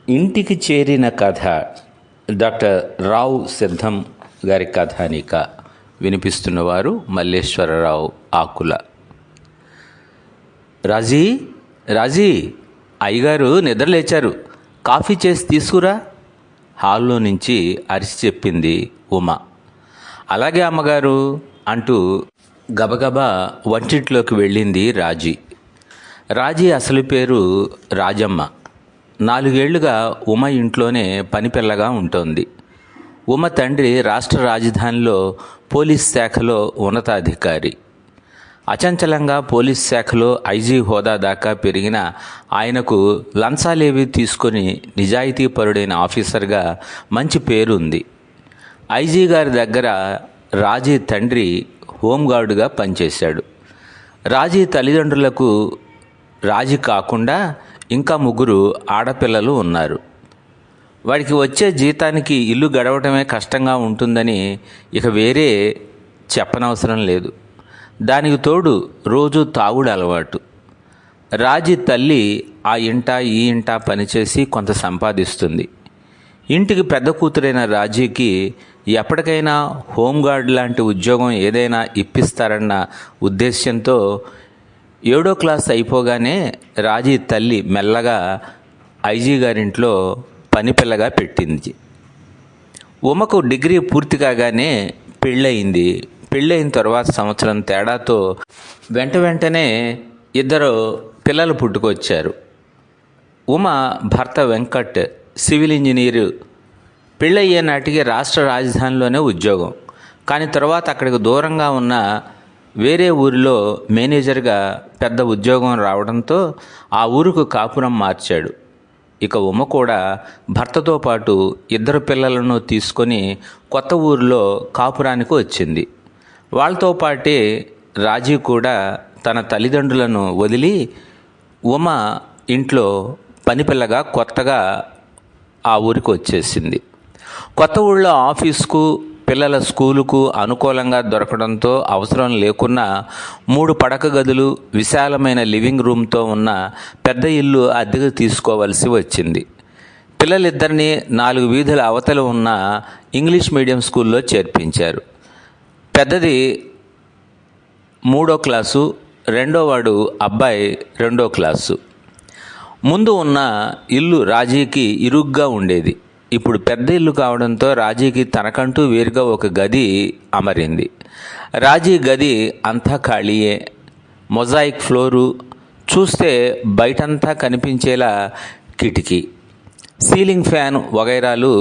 ఇంటికి చేరిన కథ డాక్టర్ రావు సిద్ధం గారి కథానిక వినిపిస్తున్నవారు మల్లేశ్వరరావు ఆకుల. రాజీ రాజీ, అయ్యగారు నిద్రలేచారు, కాఫీ చేసి తీసుకురా, హాల్లో నుంచి అరిచి చెప్పింది ఉమ. అలాగే అమ్మగారు అంటూ గబగబా వంటింట్లోకి వెళ్ళింది రాజీ అసలు పేరు రాజమ్మ. 4 ఏళ్లుగా ఉమ ఇంట్లోనే పనిపిల్లగా ఉంటోంది. ఉమ తండ్రి రాష్ట్ర రాజధానిలో పోలీస్ శాఖలో ఉన్నతాధికారి. అచంచలంగా పోలీస్ శాఖలో ఐజీ హోదా దాకా పెరిగిన ఆయనకు లంచాలేవి తీసుకొని నిజాయితీపరుడైన ఆఫీసర్గా మంచి పేరు ఉంది. ఐజీ గారి దగ్గర రాజీ తండ్రి హోంగార్డుగా పనిచేశాడు. రాజీ తల్లిదండ్రులకు రాజీ కాకుండా ఇంకా 3 ఆడపిల్లలు ఉన్నారు. వాడికి వచ్చే జీతానికి ఇల్లు గడవటమే కష్టంగా ఉంటుందని ఇక వేరే చెప్పనవసరం లేదు. దానికి తోడు రోజు తాగుడు అలవాటు. రాజీ తల్లి ఆ ఇంట ఈ ఇంట పనిచేసి కొంత సంపాదిస్తుంది. ఇంటికి పెద్ద కూతురైన రాజీకి ఎప్పటికైనా హోంగార్డ్ లాంటి ఉద్యోగం ఏదైనా ఇప్పిస్తారన్న ఉద్దేశ్యంతో 7వ క్లాస్ అయిపోగానే రాజీ తల్లి మెల్లగా ఐజీ గారింట్లో పనిపిల్లగా పెట్టింది. ఉమకు డిగ్రీ పూర్తి కాగానే పెళ్ళయింది. పెళ్ళయిన తర్వాత సంవత్సరం తేడాతో వెంటనే 2 పిల్లలు పుట్టుకొచ్చారు. ఉమ భర్త వెంకట్ సివిల్ ఇంజనీరు. పెళ్ళయ్యే నాటికి రాష్ట్ర రాజధానిలోనే ఉద్యోగం. కానీ తర్వాత అక్కడికి దూరంగా ఉన్న వేరే ఊరిలో మేనేజర్గా పెద్ద ఉద్యోగం రావడంతో ఆ ఊరుకు కాపురం మార్చాడు. ఇక ఉమ కూడా భర్తతో పాటు 2 పిల్లలను తీసుకొని కొత్త ఊరిలో కాపురానికి వచ్చింది. వాళ్ళతో పాటే రాజీ కూడా తన తల్లిదండ్రులను వదిలి ఉమ ఇంట్లో పనిపిల్లగా కొత్తగా ఆ ఊరికి వచ్చేసింది. కొత్త ఊళ్ళో ఆఫీస్కు పిల్లల స్కూలుకు అనుకూలంగా దొరకడంతో అవసరం లేకున్నా 3 పడక గదులు, విశాలమైన లివింగ్ రూమ్తో ఉన్న పెద్ద ఇల్లు అద్దెకు తీసుకోవలసి వచ్చింది. పిల్లలిద్దరినీ 4 వీధుల అవతల ఉన్న ఇంగ్లీష్ మీడియం స్కూల్లో చేర్పించారు. పెద్దది 3వ క్లాసు, రెండోవాడు అబ్బాయి 2వ క్లాసు. ముందు ఉన్న ఇల్లు రాజీకి ఇరుగ్గా ఉండేది. ఇప్పుడు పెద్ద ఇల్లు కావడంతో రాజీకి తనకంటూ వేరుగా ఒక గది అమరింది. రాజీ గది అంతా ఖాళీయే. మొజాయిక్ ఫ్లోరు, చూస్తే బయటంతా కనిపించేలా కిటికీ, సీలింగ్ ఫ్యాన్ వగైరాలు,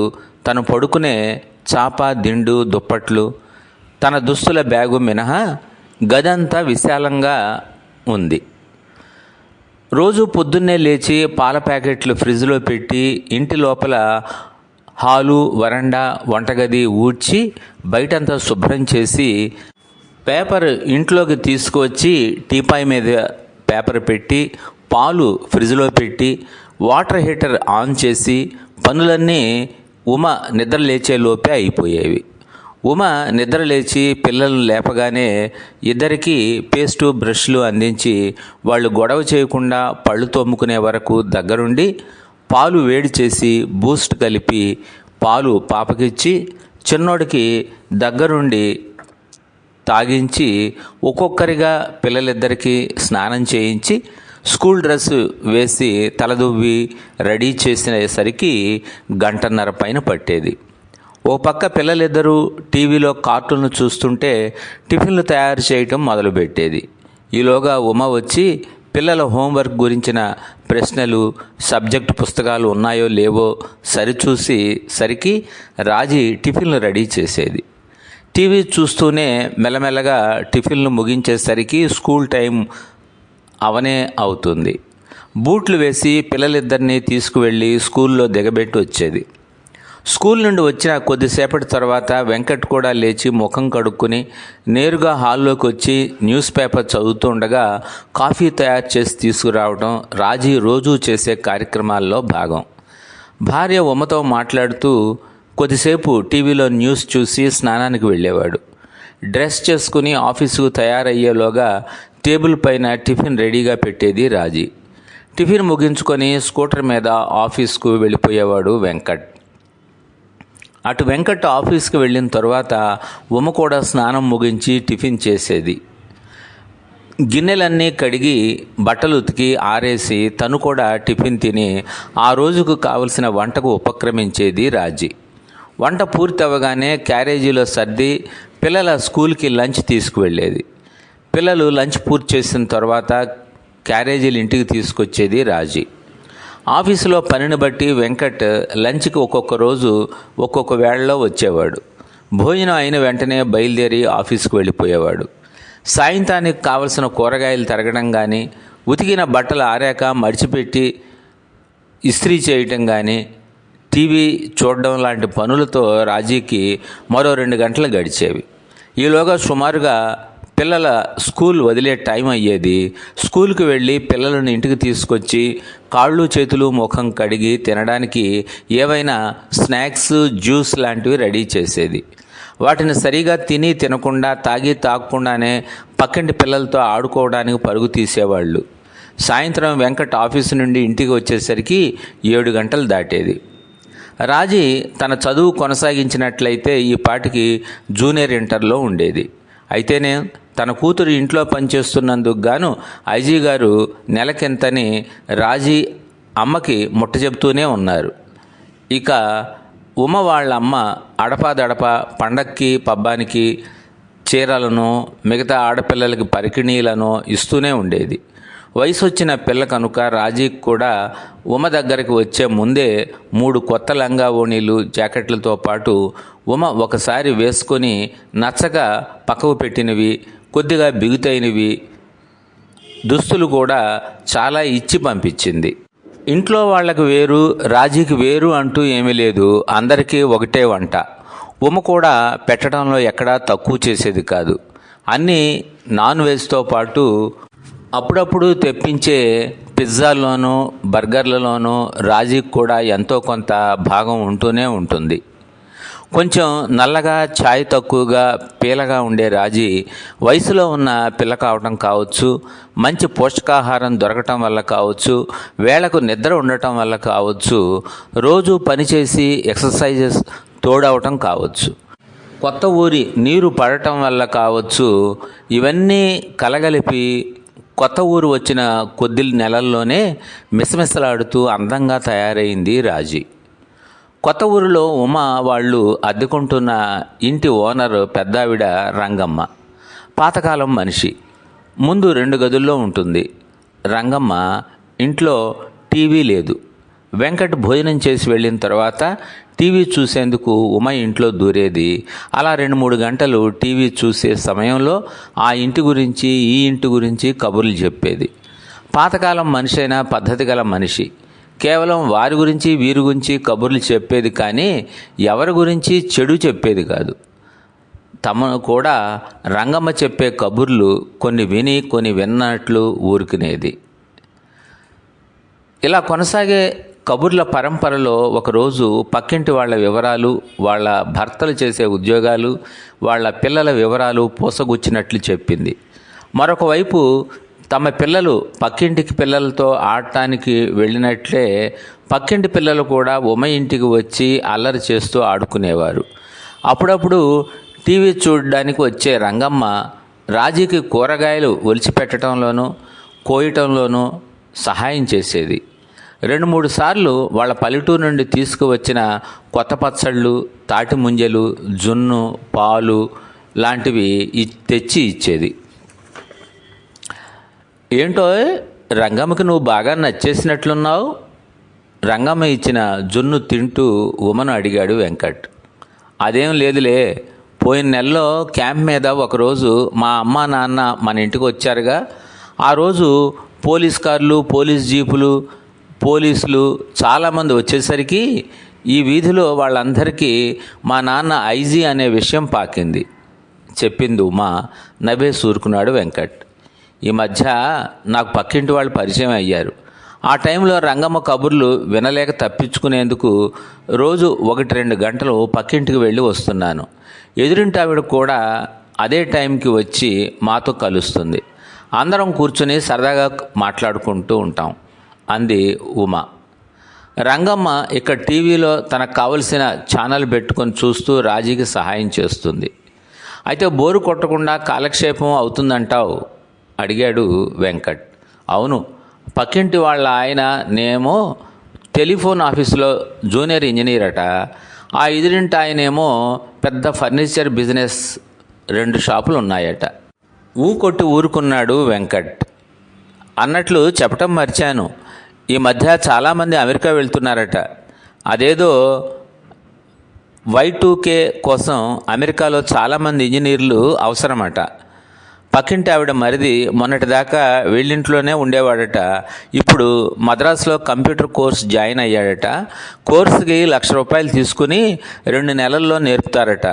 తను పడుకునే చాప, దిండు, దుప్పట్లు, తన దుస్తుల బ్యాగు మినహా గదంతా విశాలంగా ఉంది. రోజు పొద్దున్నే లేచి పాల ప్యాకెట్లు ఫ్రిడ్జ్లో పెట్టి ఇంటి లోపల హాలు, వరండా, వంటగది ఊడ్చి బయటంతా శుభ్రం చేసి పేపర్ ఇంట్లోకి తీసుకువచ్చి టీపాయ్ మీద పేపర్ పెట్టి పాలు ఫ్రిడ్జ్లో పెట్టి వాటర్ హీటర్ ఆన్ చేసి పనులన్నీ ఉమ నిద్ర లేచే లోపే అయిపోయేవి. ఉమ నిద్ర లేచి పిల్లలను లేపగానే 2కి పేస్టు, బ్రష్లు అందించి వాళ్ళు గొడవ చేయకుండా పళ్ళు తోముకునే వరకు దగ్గరుండి పాలు వేడి చేసి బూస్ట్ కలిపి పాలు పాపకిచ్చి చిన్నోడికి దగ్గరుండి తాగించి ఒక్కొక్కరిగా పిల్లలిద్దరికీ స్నానం చేయించి స్కూల్ డ్రెస్ వేసి తలదువ్వి రెడీ చేసేసరికి 1.5 గంట పైన పట్టేది. ఓ పక్క పిల్లలిద్దరూ టీవీలో కార్టూన్లు చూస్తుంటే టిఫిన్లు తయారు చేయటం మొదలుపెట్టేది. ఈలోగా ఉమ వచ్చి పిల్లల హోంవర్క్ గురించిన ప్రశ్నలు, సబ్జెక్టు పుస్తకాలు ఉన్నాయో లేవో సరిచూసి సరికి రాజీ టిఫిన్లు రెడీ చేసేది. టీవీ చూస్తూనే మెల్లమెల్లగా టిఫిన్లు ముగించేసరికి స్కూల్ టైం అవనే అవుతుంది. బూట్లు వేసి పిల్లలిద్దరినీ తీసుకువెళ్ళి స్కూల్లో దిగబెట్టి వచ్చేది. స్కూల్ నుండి వచ్చిన కొద్దిసేపటి తర్వాత వెంకట్ కూడా లేచి ముఖం కడుక్కుని నేరుగా హాల్లోకి వచ్చి న్యూస్ పేపర్ చదువుతుండగా కాఫీ తయారు చేసి తీసుకురావడం రాజీ రోజూ చేసే కార్యక్రమాల్లో భాగం. భార్య ఉమతో మాట్లాడుతూ కొద్దిసేపు టీవీలో న్యూస్ చూసి స్నానానికి వెళ్ళేవాడు. డ్రెస్ చేసుకుని ఆఫీసుకు తయారయ్యేలోగా టేబుల్ పైన టిఫిన్ రెడీగా పెట్టేది రాజీ. టిఫిన్ ముగించుకొని స్కూటర్ మీద ఆఫీస్కు వెళ్ళిపోయేవాడు వెంకట్. అటు వెంకట్ ఆఫీస్కి వెళ్ళిన తర్వాత ఉమ కూడా స్నానం ముగించి టిఫిన్ చేసేది. గిన్నెలన్నీ కడిగి బట్టలు ఉతికి ఆరేసి తను కూడా టిఫిన్ తిని ఆ రోజుకు కావలసిన వంటకు ఉపక్రమించేది రాజీ. వంట పూర్తి అవ్వగానే క్యారేజీలో సర్ది పిల్లల స్కూల్కి లంచ్ తీసుకువెళ్ళేది. పిల్లలు లంచ్ పూర్తి చేసిన తర్వాత క్యారేజీలు ఇంటికి తీసుకొచ్చేది రాజీ. ఆఫీసులో పనిని బట్టి వెంకట్ లంచ్కి ఒక్కొక్క రోజు ఒక్కొక్క వేళలో వచ్చేవాడు. భోజనం అయిన వెంటనే బయలుదేరి ఆఫీస్కి వెళ్ళిపోయేవాడు. సాయంత్రానికి కావలసిన కూరగాయలు తరగడం కానీ, ఉతికిన బట్టలు ఆరాక మడిచిపెట్టి ఇస్త్రీ చేయటం కానీ, టీవీ చూడడం లాంటి పనులతో రాజీకి మరో 2 గంటలు గడిచేవి. ఈలోగా సుమారుగా పిల్లల స్కూల్ వదిలే టైం అయ్యేది. స్కూల్కి వెళ్ళి పిల్లలను ఇంటికి తీసుకొచ్చి కాళ్ళు చేతులు ముఖం కడిగి తినడానికి ఏవైనా స్నాక్స్ జ్యూస్ లాంటివి రెడీ చేసేది. వాటిని సరిగా తిని తినకుండా తాగి తాగకుండానే పక్కింటి పిల్లలతో ఆడుకోవడానికి పరుగు తీసేవాళ్ళు. సాయంత్రం వెంకట్ ఆఫీసు నుండి ఇంటికి వచ్చేసరికి 7 గంటలు దాటేది. రాజీ తన చదువు కొనసాగించినట్లయితే ఈ పాటికి జూనియర్ ఇంటర్లో ఉండేది. అయితేనే తన కూతురు ఇంట్లో పనిచేస్తున్నందుకు గాను ఐజీ గారు నెలకెంతని రాజీ అమ్మకి ముట్ట చెబుతూనే ఉన్నారు. ఇక ఉమ వాళ్ళ అమ్మ అడపాదడపా పండక్కి పబ్బానికి చీరలను మిగతా ఆడపిల్లలకి పరికిణీలను ఇస్తూనే ఉండేది. వయసు వచ్చిన పిల్ల కనుక రాజీకి కూడా ఉమ దగ్గరికి వచ్చే ముందే 3 కొత్త లంగా ఓణీలు జాకెట్లతో పాటు ఉమ ఒకసారి వేసుకొని నచ్చగా పక్కకు పెట్టినవి కొద్దిగా బిగుతైనవి దుస్తులు కూడా చాలా ఇచ్చి పంపించింది. ఇంట్లో వాళ్ళకి వేరు రాజీకి వేరు అంటూ ఏమీ లేదు, అందరికీ ఒకటే వంట. ఉమ కూడా పెట్టడంలో ఎక్కడా తక్కువ చేసేది కాదు. అన్నీ నాన్ వెజ్తో పాటు అప్పుడప్పుడు తెప్పించే పిజ్జాల్లోనూ బర్గర్లలోనూ రాజీకి కూడా ఎంతో కొంత భాగం ఉంటూనే ఉంటుంది. కొంచెం నల్లగా ఛాయ్ తక్కువగా పీలగా ఉండే రాజీ వయసులో ఉన్న పిల్ల కావటం కావచ్చు, మంచి పోషకాహారం దొరకటం వల్ల కావచ్చు, వేళకు నిద్ర ఉండటం వల్ల కావచ్చు, రోజు పనిచేసి ఎక్సర్సైజెస్ తోడవటం కావచ్చు, కొత్త ఊరి నీరు పడటం వల్ల కావచ్చు, ఇవన్నీ కలగలిపి కొత్త ఊరు వచ్చిన కొద్ది నెలల్లోనే మిసమిసలాడుతూ అందంగా తయారైంది రాజీ. కొత్త ఊరిలో ఉమ వాళ్ళు అద్దెకుంటున్న ఇంటి ఓనర్ పెద్దావిడ రంగమ్మ. పాతకాలం మనిషి. ముందు 2 గదుల్లో ఉంటుంది. రంగమ్మ ఇంట్లో టీవీ లేదు. వెంకట్ భోజనం చేసి వెళ్ళిన తర్వాత టీవీ చూసేందుకు ఉమ ఇంట్లో దూరేది. అలా 2-3 గంటలు టీవీ చూసే సమయంలో ఆ ఇంటి గురించి ఈ ఇంటి గురించి కబుర్లు చెప్పేది. పాతకాలం మనిషి అయినా పద్ధతి గల మనిషి. కేవలం వారి గురించి వీరి గురించి కబుర్లు చెప్పేది కానీ ఎవరి గురించి చెడు చెప్పేది కాదు. తమను కూడా రంగమ్మ చెప్పే కబుర్లు కొన్ని విని కొన్ని విన్నట్లు ఊరుకునేది. ఇలా కొనసాగే కబుర్ల పరంపరలో ఒకరోజు పక్కింటి వాళ్ళ వివరాలు, వాళ్ళ భర్తలు చేసే ఉద్యోగాలు, వాళ్ళ పిల్లల వివరాలు పూసగుచ్చినట్లు చెప్పింది. మరొక వైపు తమ పిల్లలు పక్కింటికి పిల్లలతో ఆడటానికి వెళ్ళినట్లే పక్కింటి పిల్లలు కూడా ఉమ ఇంటికి వచ్చి అల్లరి చేస్తూ ఆడుకునేవారు. అప్పుడప్పుడు టీవీ చూడడానికి వచ్చే రంగమ్మ రాజీకి కూరగాయలు ఒలిచిపెట్టడంలోనూ కోయటంలోనూ సహాయం చేసేది. 2-3 సార్లు వాళ్ళ పల్లెటూరు నుండి తీసుకువచ్చిన కొత్త పచ్చళ్ళు, తాటి ముంజలు, జున్ను, పాలు లాంటివి తెచ్చి ఇచ్చేది. ఏంటో రంగమ్మకి నువ్వు బాగా నచ్చేసినట్లున్నావు. రంగమ్మ ఇచ్చిన జున్ను తింటూ ఉమను అడిగాడు వెంకట్. అదేం లేదులే, పోయిన నెలలో క్యాంప్ మీద ఒకరోజు మా అమ్మ నాన్న మన ఇంటికి వచ్చారుగా, ఆ రోజు పోలీస్ కార్లు, పోలీస్ జీపులు, పోలీసులు చాలామంది వచ్చేసరికి ఈ వీధిలో వాళ్ళందరికీ మా నాన్న ఐజీ అనే విషయం పాకింది చెప్పింది ఉమా. నవ్వేసి ఊరుకున్నాడు వెంకట్. ఈ మధ్య నాకు పక్కింటి వాళ్ళు పరిచయం అయ్యారు. ఆ టైంలో రంగమ్మ కబుర్లు వినలేక తప్పించుకునేందుకు రోజు 1-2 గంటలు పక్కింటికి వెళ్ళి వస్తున్నాను. ఎదురింటి ఆవిడ కూడా అదే టైంకి వచ్చి మాతో కలుస్తుంది. అందరం కూర్చొని సరదాగా మాట్లాడుకుంటూ ఉంటాం. అంది ఉమ. రంగమ్మ ఇక్కడ టీవీలో తనకు కావలసిన ఛానల్ పెట్టుకొని చూస్తూ రాజీకి సహాయం చేస్తుంది. అయితే బోరు కొట్టకుండా కాలక్షేపం అవుతుందంటావు అడిగాడు వెంకట్. అవును, పక్కింటి వాళ్ళ ఆయన నేమో టెలిఫోన్ ఆఫీసులో జూనియర్ ఇంజనీర్ అట, ఆ ఎదురింటి ఆయనేమో పెద్ద ఫర్నిచర్ బిజినెస్ 2 షాపులు ఉన్నాయట. కొట్టి ఊరుకున్నాడు వెంకట్. అన్నట్లు చెప్పటం మర్చాను, ఈ మధ్య చాలామంది అమెరికా వెళ్తున్నారట. అదేదో Y2K కోసం అమెరికాలో చాలామంది ఇంజనీర్లు అవసరమట. పక్కింటి ఆవిడ మరిది మొన్నటిదాకా వీళ్ళింట్లోనే ఉండేవాడట. ఇప్పుడు మద్రాసులో కంప్యూటర్ కోర్స్ జాయిన్ అయ్యాడట. కోర్సుకి ₹1,00,000 తీసుకుని 2 నెలల్లో నేర్పుతారట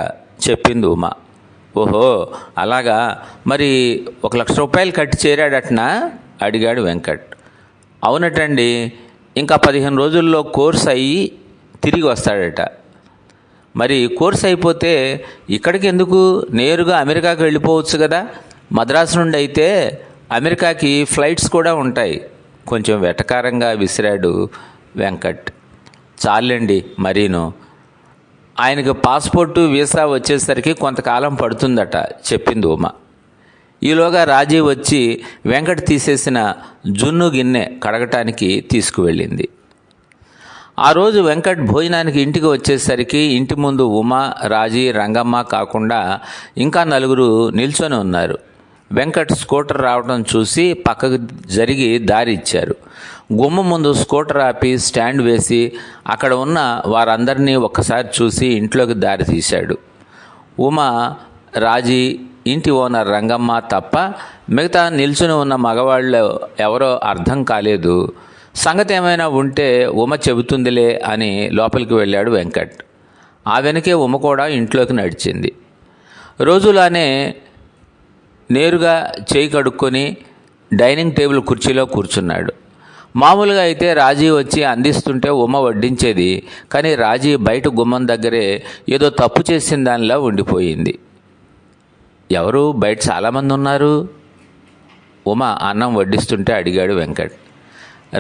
చెప్పింది ఉమ. ఓహో అలాగా, మరి ₹1,00,000 కట్టి చేరాడటనా అడిగాడు వెంకట్. అవునటండి, ఇంకా 15 రోజుల్లో కోర్స్ అయ్యి తిరిగి వస్తాడట. మరి కోర్స్ అయిపోతే ఇక్కడికి ఎందుకు, నేరుగా అమెరికాకి వెళ్ళిపోవచ్చు కదా. మద్రాసు నుండి అయితే అమెరికాకి ఫ్లైట్స్ కూడా ఉంటాయి. కొంచెం వెటకారంగా విసిరాడు వెంకట్. చాలండి మరీను, ఆయనకు పాస్పోర్టు వీసా వచ్చేసరికి కొంతకాలం పడుతుందట చెప్పింది ఉమ. ఈలోగా రాజీ వచ్చి వెంకట్ తీసేసిన జున్ను గిన్నె కడగటానికి తీసుకువెళ్ళింది. ఆ రోజు వెంకట్ భోజనానికి ఇంటికి వచ్చేసరికి ఇంటి ముందు ఉమ, రాజీ, రంగమ్మ కాకుండా ఇంకా 4 నిల్చొని ఉన్నారు. వెంకట్ స్కూటర్ రావడం చూసి పక్కకు జరిగి దారి ఇచ్చారు. గుమ్మ ముందు స్కూటర్ ఆపి స్టాండ్ వేసి అక్కడ ఉన్న వారందరినీ ఒక్కసారి చూసి ఇంట్లోకి దారి తీశాడు. ఉమ, రాజీ, ఇంటి ఓనర్ రంగమ్మ తప్ప మిగతా నిల్చుని ఉన్న మగవాళ్ళు ఎవరో అర్థం కాలేదు. సంగతి ఏమైనా ఉంటే ఉమ చెబుతుందిలే అని లోపలికి వెళ్ళాడు వెంకట్. ఆ వెనకే ఉమ కూడా ఇంట్లోకి నడిచింది. రోజులానే నేరుగా చేయి కడుక్కొని డైనింగ్ టేబుల్ కుర్చీలో కూర్చున్నాడు. మామూలుగా అయితే రాజీ వచ్చి అందిస్తుంటే ఉమ వడ్డించేది. కానీ రాజీ బయట గుమ్మం దగ్గరే ఏదో తప్పు చేసిన దానిలా ఉండిపోయింది. ఎవరు బయట చాలామంది ఉన్నారు? ఉమ అన్నం వడ్డిస్తుంటే అడిగాడు వెంకట్.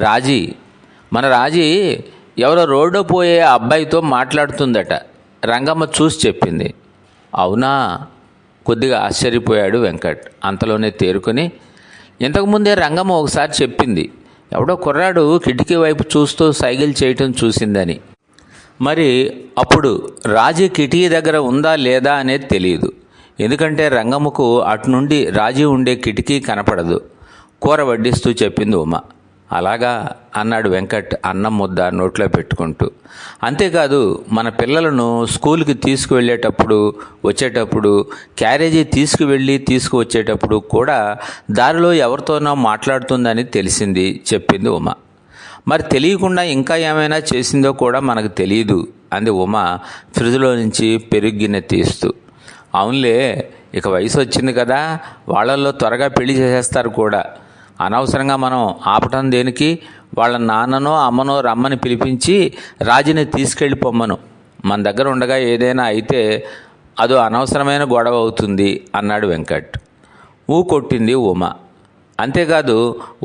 రాజీ, మన రాజీ ఎవరో రోడ్డు పోయే అబ్బాయితో మాట్లాడుతుందట, రంగమ్మ చూసి చెప్పింది. అవునా? కొద్దిగా ఆశ్చర్యపోయాడు వెంకట్. అంతలోనే తేరుకొని, ఇంతకుముందే రంగమ్మ ఒకసారి చెప్పింది, ఎవడో కుర్రాడు కిటికీ వైపు చూస్తూ సైకిల్ చేయటం చూసిందని. మరి అప్పుడు రాజీ కిటికీ దగ్గర ఉందా లేదా అనేది తెలియదు. ఎందుకంటే రంగమ్మకు అటు నుండి రాజీ ఉండే కిటికీ కనపడదు. కూర వడ్డిస్తూ చెప్పింది ఉమ. అలాగా అన్నాడు వెంకట్ అన్నం ముద్ద నోట్లో పెట్టుకుంటూ. అంతేకాదు, మన పిల్లలను స్కూల్కి తీసుకువెళ్ళేటప్పుడు వచ్చేటప్పుడు, క్యారేజీ తీసుకువెళ్ళి తీసుకువచ్చేటప్పుడు కూడా దారిలో ఎవరితోనో మాట్లాడుతుందని తెలిసింది చెప్పింది ఉమ. మరి తెలియకుండా ఇంకా ఏమైనా చేసిందో కూడా మనకు తెలియదు అంది ఉమ ఫ్రిడ్జ్లో నుంచి పెరుగు గిన్నె తీస్తూ. అవునులే, ఇక వయసు వచ్చింది కదా, వాళ్ళల్లో త్వరగా పెళ్లి చేసేస్తారు కూడా. అనవసరంగా మనం ఆపటం దేనికి? వాళ్ళ నాన్ననో అమ్మనో రమ్మని పిలిపించి రాజీని తీసుకెళ్ళిపోమ్మను. మన దగ్గర ఉండగా ఏదైనా అయితే అదో అనవసరమైన గొడవ అవుతుంది అన్నాడు వెంకట్. కొట్టింది ఉమ. అంతేకాదు,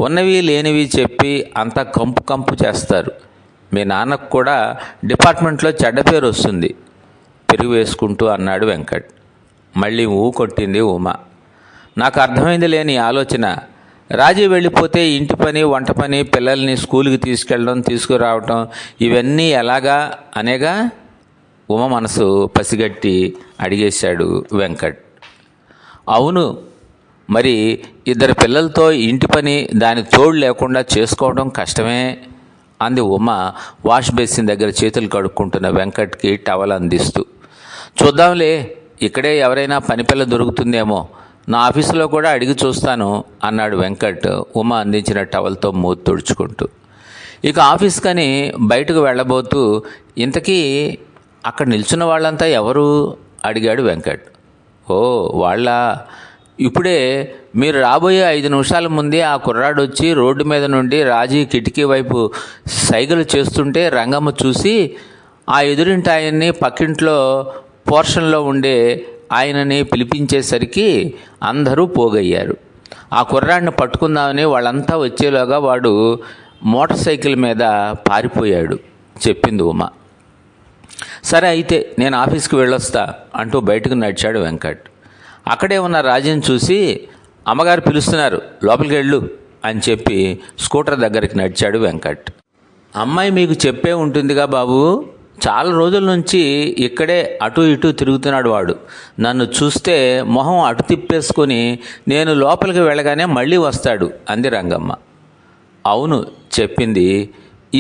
ఉన్నవి లేనివి చెప్పి అంతా కంపు కంపు చేస్తారు. మీ నాన్నకు కూడా డిపార్ట్మెంట్లో చెడ్డ పేరు వస్తుంది పెరుగు వేసుకుంటూ అన్నాడు వెంకట్. మళ్ళీ కొట్టింది ఉమ. నాకు అర్థమైంది లేని ఆలోచన. రాజీ వెళ్ళిపోతే ఇంటి పని, వంట పని, పిల్లల్ని స్కూల్కి తీసుకెళ్ళడం, తీసుకురావటం ఇవన్నీ ఎలాగా అనేగా ఉమ మనసు పసిగట్టి అడిగేశాడు వెంకట్. అవును, మరి 2 పిల్లలతో ఇంటి పని దాని తోడు లేకుండా చేసుకోవడం కష్టమే అంది ఉమ వాష్ బేసిన్ దగ్గర చేతులు కడుక్కుంటున్న వెంకట్కి టవల్ అందిస్తూ. చూద్దాంలే, ఇక్కడే ఎవరైనా పని పిల్ల దొరుకుతుందేమో, నా ఆఫీసులో కూడా అడిగి చూస్తాను అన్నాడు వెంకట్ ఉమ అందించిన టవల్తో మూతి తుడుచుకుంటూ. ఇక ఆఫీస్కని బయటకు వెళ్ళబోతూ, ఇంతకీ అక్కడ నిల్చున్న వాళ్ళంతా ఎవరు అడిగాడు వెంకట్. వాళ్ళ ఇప్పుడే మీరు రాబోయే 5 నిమిషాల ముందే ఆ కుర్రాడు వచ్చి రోడ్డు మీద నుండి రాజీ కిటికీ వైపు సైగలు చేస్తుంటే రంగమ్మ చూసి ఆ ఎదురింటి ఆయన్ని పక్కింట్లో పోర్షన్లో ఉండే ఆయనని పిలిపించేసరికి అందరూ పోగయ్యారు. ఆ కుర్రాడిని పట్టుకుందామని వాళ్ళంతా వచ్చేలోగా వాడు మోటార్ సైకిల్ మీద పారిపోయాడు చెప్పింది ఉమ. సరే అయితే నేను ఆఫీస్కి వెళ్ళొస్తా అంటూ బయటకు నడిచాడు వెంకట్. అక్కడే ఉన్న రాజీని చూసి అమ్మగారు పిలుస్తున్నారు, లోపలికి వెళ్ళు అని చెప్పి స్కూటర్ దగ్గరికి నడిచాడు వెంకట్. అమ్మాయి మీకు చెప్పే ఉంటుందిగా బాబు, చాలా రోజుల నుంచి ఇక్కడే అటు ఇటు తిరుగుతున్నాడు వాడు. నన్ను చూస్తే మొహం అటు తిప్పేసుకొని నేను లోపలికి వెళ్ళగానే మళ్ళీ వస్తాడు అంది రంగమ్మ. అవును చెప్పింది.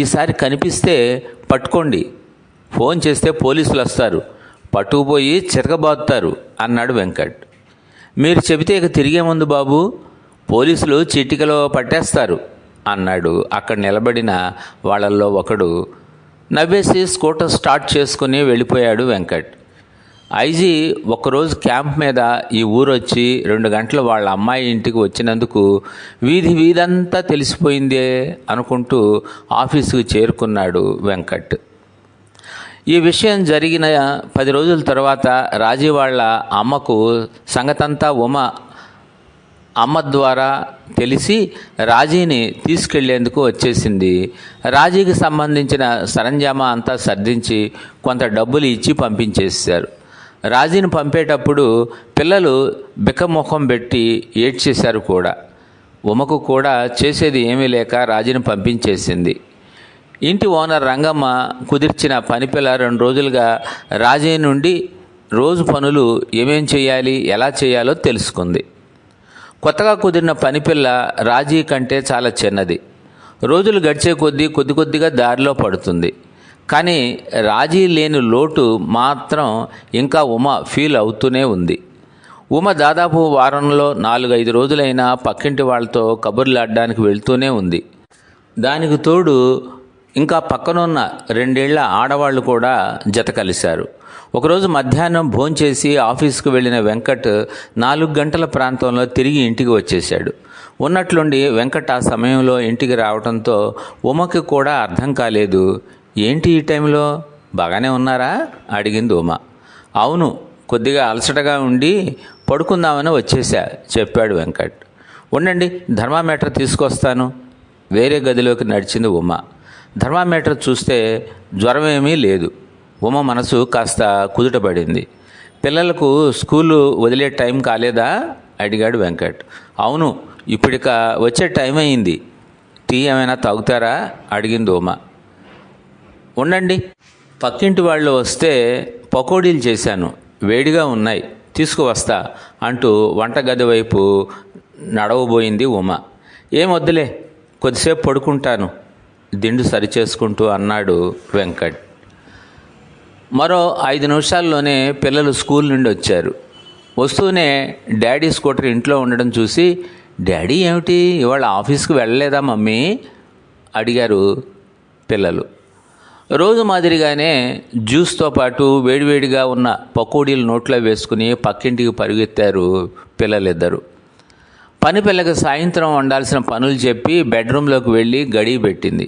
ఈసారి కనిపిస్తే పట్టుకోండి, ఫోన్ చేస్తే పోలీసులు వస్తారు, పట్టుకుపోయి చిరకబాదుతారు అన్నాడు వెంకట్. మీరు చెబితే ఇక తిరిగే ముందు బాబు, పోలీసులు చిటికలో పట్టేస్తారు అన్నాడు అక్కడ నిలబడిన వాళ్ళల్లో ఒకడు. నవ్వేసి స్కూటర్ స్టార్ట్ చేసుకుని వెళ్ళిపోయాడు వెంకట్. ఐజీ ఒకరోజు క్యాంప్ మీద ఈ ఊరొచ్చి 2 గంటలు వాళ్ళ అమ్మాయి ఇంటికి వచ్చినందుకు వీధంతా తెలిసిపోయిందే అనుకుంటూ ఆఫీసుకు చేరుకున్నాడు వెంకట్. ఈ విషయం జరిగిన 10 రోజుల తర్వాత రాజీ వాళ్ళ అమ్మకు సంగతంతా ఉమ అమ్మ ద్వారా తెలిసి రాజీని తీసుకెళ్లేందుకు వచ్చేసింది. రాజీకి సంబంధించిన సరంజామా అంతా సర్దించి కొంత డబ్బులు ఇచ్చి పంపించేశారు. రాజీని పంపేటప్పుడు పిల్లలు బిక్కముఖం పెట్టి ఏడ్చేశారు కూడా. ఉమకు కూడా చేసేది ఏమీ లేక రాజీని పంపించేసింది. ఇంటి ఓనర్ రంగమ్మ కుదిర్చిన పనిపిల్ల 2 రోజులుగా రాజీ నుండి రోజు పనులు ఏమేం చేయాలి, ఎలా చేయాలో తెలుసుకుంది. కొత్తగా కుదిరిన పనిపిల్ల రాజీ కంటే చాలా చిన్నది. రోజులు గడిచే కొద్దిగా దారిలో పడుతుంది. కానీ రాజీ లేని లోటు మాత్రం ఇంకా ఉమ ఫీల్ అవుతూనే ఉంది. ఉమ దాదాపు వారంలో 4-5 రోజులైనా పక్కింటి వాళ్ళతో కబుర్లాడడానికి వెళ్తూనే ఉంది. దానికి తోడు ఇంకా పక్కనున్న 2 ఏళ్ల ఆడవాళ్లు కూడా జత కలిశారు. ఒకరోజు మధ్యాహ్నం భోంచేసి ఆఫీసుకు వెళ్ళిన వెంకట్ 4 గంటల ప్రాంతంలో తిరిగి ఇంటికి వచ్చేశాడు. ఉన్నట్లుండి వెంకట్ ఆ సమయంలో ఇంటికి రావడంతో ఉమకి కూడా అర్థం కాలేదు. ఏంటి ఈ టైంలో, బాగానే ఉన్నారా అడిగింది ఉమ. అవును, కొద్దిగా అలసటగా ఉండి పడుకుందామని వచ్చేసా చెప్పాడు వెంకట్. ఉండండి, థర్మామీటర్ తీసుకొస్తాను. వేరే గదిలోకి నడిచింది ఉమ. థర్మామీటర్ చూస్తే జ్వరం ఏమీ లేదు. ఉమ మనసు కాస్త కుదుటపడింది. పిల్లలకు స్కూలు వదిలే టైం కాలేదా అడిగాడు వెంకట్. అవును, ఇప్పుడిక వచ్చే టైం అయింది. టీ ఏమైనా తాగుతారా అడిగింది ఉమ. ఉండండి, పక్కింటి వాళ్ళు వస్తే పకోడీలు చేశాను, వేడిగా ఉన్నాయి, తీసుకువస్తా అంటూ వంటగది వైపు నడవబోయింది ఉమ. ఏం వద్దులే, కొద్దిసేపు పడుకుంటాను దిండు సరిచేసుకుంటూ అన్నాడు వెంకట్. మరో 5 నిమిషాల్లోనే పిల్లలు స్కూల్ నుండి వచ్చారు. వస్తూనే డాడీ స్కూటర్ ఇంట్లో ఉండడం చూసి, డాడీ ఏమిటి ఇవాళ ఆఫీస్కి వెళ్ళలేదా మమ్మీ అడిగారు పిల్లలు. రోజు మాదిరిగానే జ్యూస్తో పాటు వేడివేడిగా ఉన్న పకోడీలు నోట్లో వేసుకుని పక్కింటికి పరుగెత్తారు పిల్లలిద్దరు. పని పిల్లకి సాయంత్రం వండాల్సిన పనులు చెప్పి బెడ్రూమ్లోకి వెళ్ళి గడియ పెట్టింది.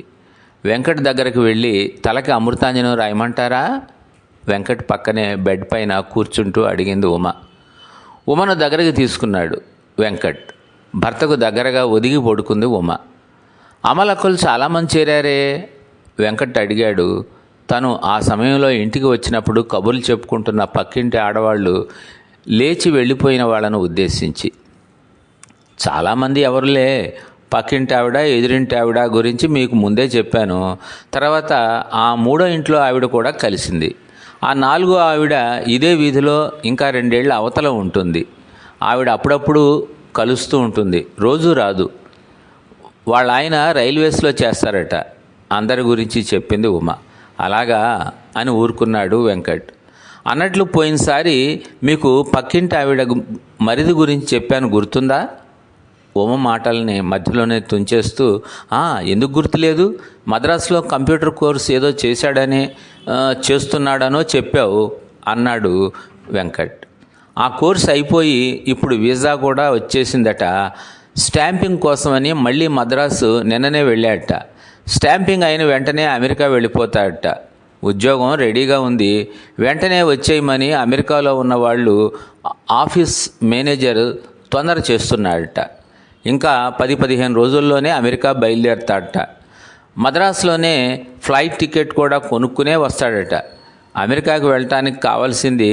వెంకట్ దగ్గరకు వెళ్ళి తలకి అమృతాంజనం రాయమంటారా వెంకట్ పక్కనే బెడ్ పైన కూర్చుంటూ అడిగింది ఉమ. ఉమను దగ్గరికి తీసుకున్నాడు వెంకట్. భర్తకు దగ్గరగా ఒదిగి పడుకుంది ఉమ. అమలక్కలు చాలామంది చేరారే వెంకట్ అడిగాడు. తను ఆ సమయంలో ఇంటికి వచ్చినప్పుడు కబుర్లు చెప్పుకుంటున్న పక్కింటి ఆడవాళ్ళు లేచి వెళ్ళిపోయిన వాళ్ళను ఉద్దేశించి. చాలామంది ఎవరులే, పక్కింటి ఆవిడ ఎదురింటి ఆవిడ గురించి మీకు ముందే చెప్పాను. తర్వాత ఆ 3వ ఇంట్లో ఆవిడ కూడా కలిసింది. ఆ 4వ ఆవిడ ఇదే వీధిలో ఇంకా 2 ఏళ్ల అవతల ఉంటుంది. ఆవిడ అప్పుడప్పుడు కలుస్తూ ఉంటుంది, రోజు రాదు. వాళ్ళ ఆయన రైల్వేస్లో చేస్తారట. అందరి గురించి చెప్పింది ఉమ. అలాగా అని ఊరుకున్నాడు వెంకట్. అన్నట్లు పోయినసారి మీకు పక్కింటి ఆవిడ మరిది గురించి చెప్పాను, గుర్తుందా? ఉమ మాటల్ని మధ్యలోనే తుంచేస్తూ, ఎందుకు గుర్తులేదు, మద్రాసులో కంప్యూటర్ కోర్స్ ఏదో చేస్తున్నాడనో చెప్పావు అన్నాడు వెంకట్. ఆ కోర్స్ అయిపోయి ఇప్పుడు వీసా కూడా వచ్చేసిందట. స్టాంపింగ్ కోసమని మళ్ళీ మద్రాసు నిన్ననే వెళ్ళాడట. స్టాంపింగ్ అయిన వెంటనే అమెరికా వెళ్ళిపోతాడట. ఉద్యోగం రెడీగా ఉంది, వెంటనే వచ్చేయమని అమెరికాలో ఉన్న వాళ్ళు ఆఫీస్ మేనేజర్ తొందర చేస్తున్నాడట. ఇంకా 10-15 రోజుల్లోనే అమెరికా బయలుదేరతాడట. మద్రాసులోనే ఫ్లైట్ టికెట్ కూడా కొనుక్కునే వస్తాడట. అమెరికాకు వెళ్ళటానికి కావాల్సింది